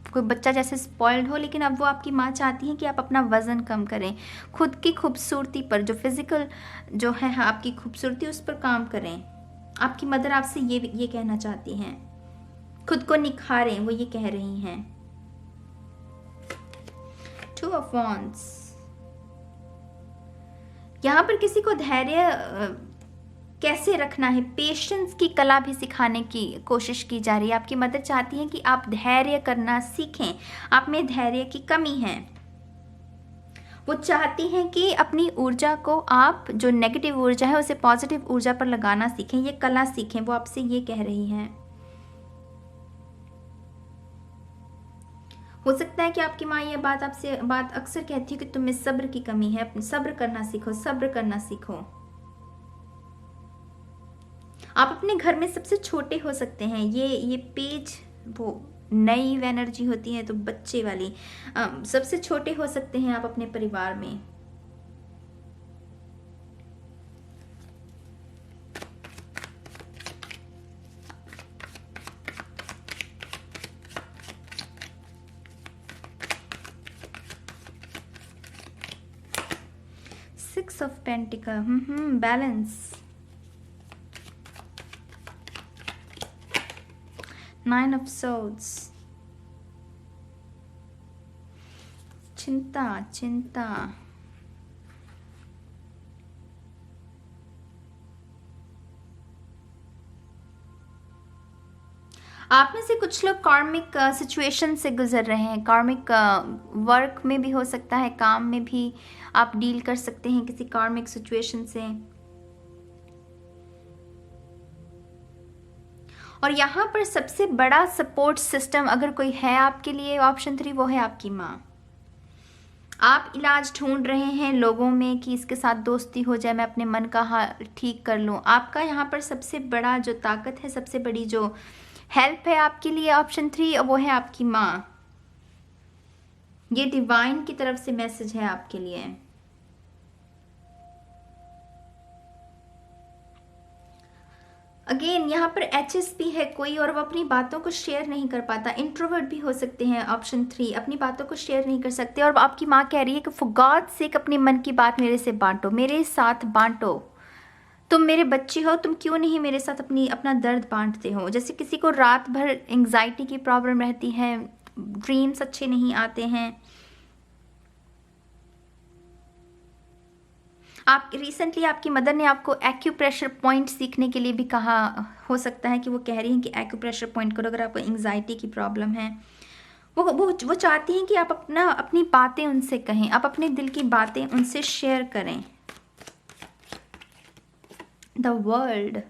कोई बच्चा जैसे स्पॉइल्ड हो, लेकिन अब वो आपकी माँ चाहती हैं कि आप अपना वज़न कम करें, खुद की खूबसूरती पर, जो फिज़िकल जो है आपकी खूबसूरती, उस पर काम करें। आपकी मदर आपसे ये कहना चाहती हैं, खुद को निखारें, वो ये कह रही हैं। 2 ऑफ वॉन्ड्स, यहाँ पर किसी को धैर्य कैसे रखना है, पेशेंस की कला भी सिखाने की कोशिश की जा रही है। आपकी मदर चाहती हैं कि आप धैर्य करना सीखें, आप में धैर्य की कमी है। वो चाहती हैं कि अपनी ऊर्जा को आप, जो नेगेटिव ऊर्जा है उसे पॉजिटिव ऊर्जा पर लगाना सीखें, ये कला सीखें, वो आपसे ये कह रही हैं। हो सकता है कि आपकी माँ ये बात अक्सर कहती है कि तुम्हें सब्र की कमी है, सब्र करना सीखो, सब्र करना सीखो। आप अपने घर में सबसे छोटे हो सकते हैं। ये पेज वो नई एनर्जी होती है तो बच्चे वाली, सबसे छोटे हो सकते हैं आप अपने परिवार में। Six of Pentacles, balance. 9 of Swords, चिंता। आप में से कुछ लोग कार्मिक सिचुएशन से गुजर रहे हैं। कार्मिक वर्क में भी हो सकता है, काम में भी आप डील कर सकते हैं किसी कार्मिक सिचुएशन से। और यहाँ पर सबसे बड़ा सपोर्ट सिस्टम अगर कोई है आपके लिए, ऑप्शन 3, वो है आपकी माँ। आप इलाज ढूंढ रहे हैं लोगों में कि इसके साथ दोस्ती हो जाए, मैं अपने मन का हाल ठीक कर लूँ। आपका यहाँ पर सबसे बड़ा जो ताकत है, सबसे बड़ी जो हेल्प है आपके लिए, ऑप्शन 3, वो है आपकी माँ। ये डिवाइन की तरफ से मैसेज है आपके लिए। अगेन यहाँ पर HSP है कोई, और वो अपनी बातों को शेयर नहीं कर पाता। इंट्रोवर्ट भी हो सकते हैं, ऑप्शन 3, अपनी बातों को शेयर नहीं कर सकते। और आपकी माँ कह रही है कि फॉर गॉड सेक अपने मन की बात मेरे से बांटो, मेरे साथ बांटो। तुम मेरे बच्चे हो, तुम क्यों नहीं मेरे साथ अपना दर्द बांटते हो। जैसे किसी को रात भर एंग्जाइटी की प्रॉब्लम रहती है, ड्रीम्स अच्छे नहीं आते हैं। आप रिसेंटली आपकी मदर ने आपको एक्यूप्रेशर पॉइंट सीखने के लिए भी कहा, हो सकता है कि वो कह रही हैं कि एक्यूप्रेशर पॉइंट करो अगर आपको एंग्जाइटी की प्रॉब्लम है। वो चाहती हैं कि आप अपनी बातें उनसे कहें, आप अपने दिल की बातें उनसे शेयर करें। द वर्ल्ड,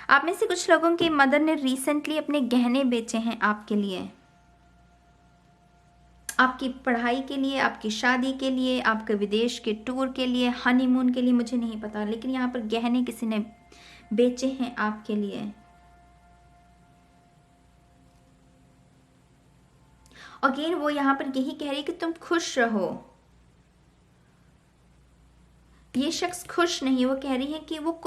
आप में से कुछ लोगों की मदर ने रिसेंटली अपने गहने बेचे हैं आपके लिए, आपकी पढ़ाई के लिए, आपकी शादी के लिए, आपके विदेश के टूर के लिए, हनीमून के लिए, मुझे नहीं पता, लेकिन यहाँ पर गहने किसी ने बेचे हैं आपके लिए। अगेन वो यहाँ पर यही कह रही है कि तुम खुश रहो। ये शख्स खुश नहीं, वो कह रही है कि वो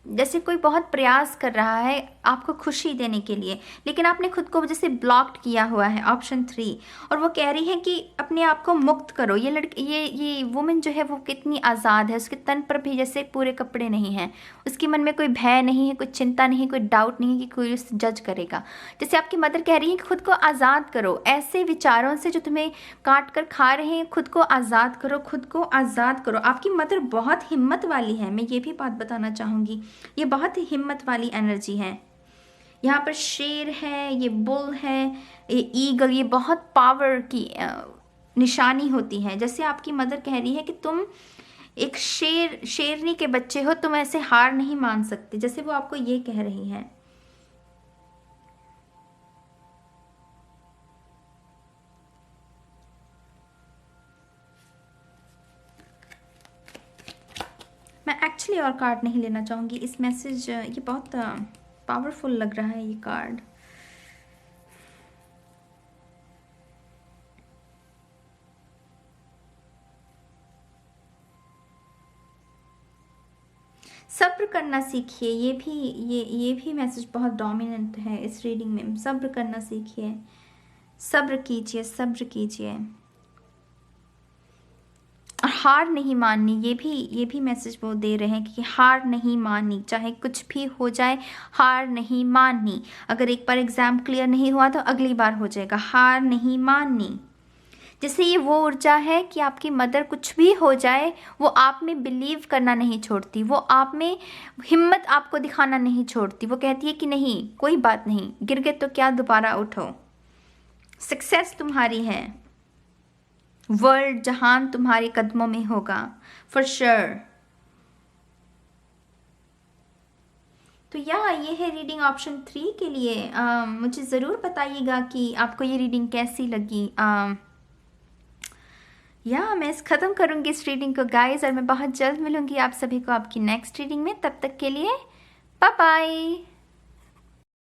जैसे कोई बहुत प्रयास कर रहा है आपको खुशी देने के लिए, लेकिन आपने खुद को जैसे ब्लॉक्ड किया हुआ है, ऑप्शन 3। और वो कह रही है कि अपने आप को मुक्त करो। ये वुमेन जो है वो कितनी आज़ाद है, उसके तन पर भी जैसे पूरे कपड़े नहीं हैं, उसके मन में कोई भय नहीं है, कोई चिंता नहीं, कोई डाउट नहीं है कि कोई उसे जज करेगा। जैसे आपकी मदर कह रही है कि खुद को आज़ाद करो ऐसे विचारों से जो तुम्हें काट कर खा रहे हैं। खुद को आज़ाद करो, खुद को आज़ाद करो। आपकी मदर बहुत हिम्मत वाली है, मैं ये भी बात बताना चाहूँगी, ये बहुत ही हिम्मत वाली एनर्जी है। यहाँ पर शेर है, ये बुल है, ये ईगल, ये बहुत पावर की निशानी होती है। जैसे आपकी मदर कह रही है कि तुम एक शेरनी के बच्चे हो, तुम ऐसे हार नहीं मान सकते, जैसे वो आपको ये कह रही है। मैं एक्चुअली और कार्ड नहीं लेना चाहूँगी, इस मैसेज ये बहुत पावरफुल लग रहा है ये कार्ड। सब्र करना सीखिए, ये भी मैसेज बहुत डोमिनेंट है इस रीडिंग में। सब्र करना सीखिए, सब्र कीजिए, सब्र कीजिए, और हार नहीं माननी। ये भी मैसेज वो दे रहे हैं कि हार नहीं माननी, चाहे कुछ भी हो जाए हार नहीं माननी। अगर एक बार एग्ज़ाम क्लियर नहीं हुआ तो अगली बार हो जाएगा, हार नहीं माननी। जैसे ये वो ऊर्जा है कि आपकी मदर कुछ भी हो जाए वो आप में बिलीव करना नहीं छोड़ती, वो आप में हिम्मत आपको दिखाना नहीं छोड़ती। वो कहती है कि नहीं, कोई बात नहीं, गिर गए तो क्या, दोबारा उठो, सक्सेस तुम्हारी है, वर्ल्ड जहान तुम्हारे कदमों में होगा फॉर श्योर। तो ये है रीडिंग ऑप्शन 3 के लिए। मुझे ज़रूर बताइएगा कि आपको ये रीडिंग कैसी लगी। मैं ख़त्म करूँगी इस रीडिंग को गाइस, और मैं बहुत जल्द मिलूँगी आप सभी को आपकी नेक्स्ट रीडिंग में। तब तक के लिए बाय बाय।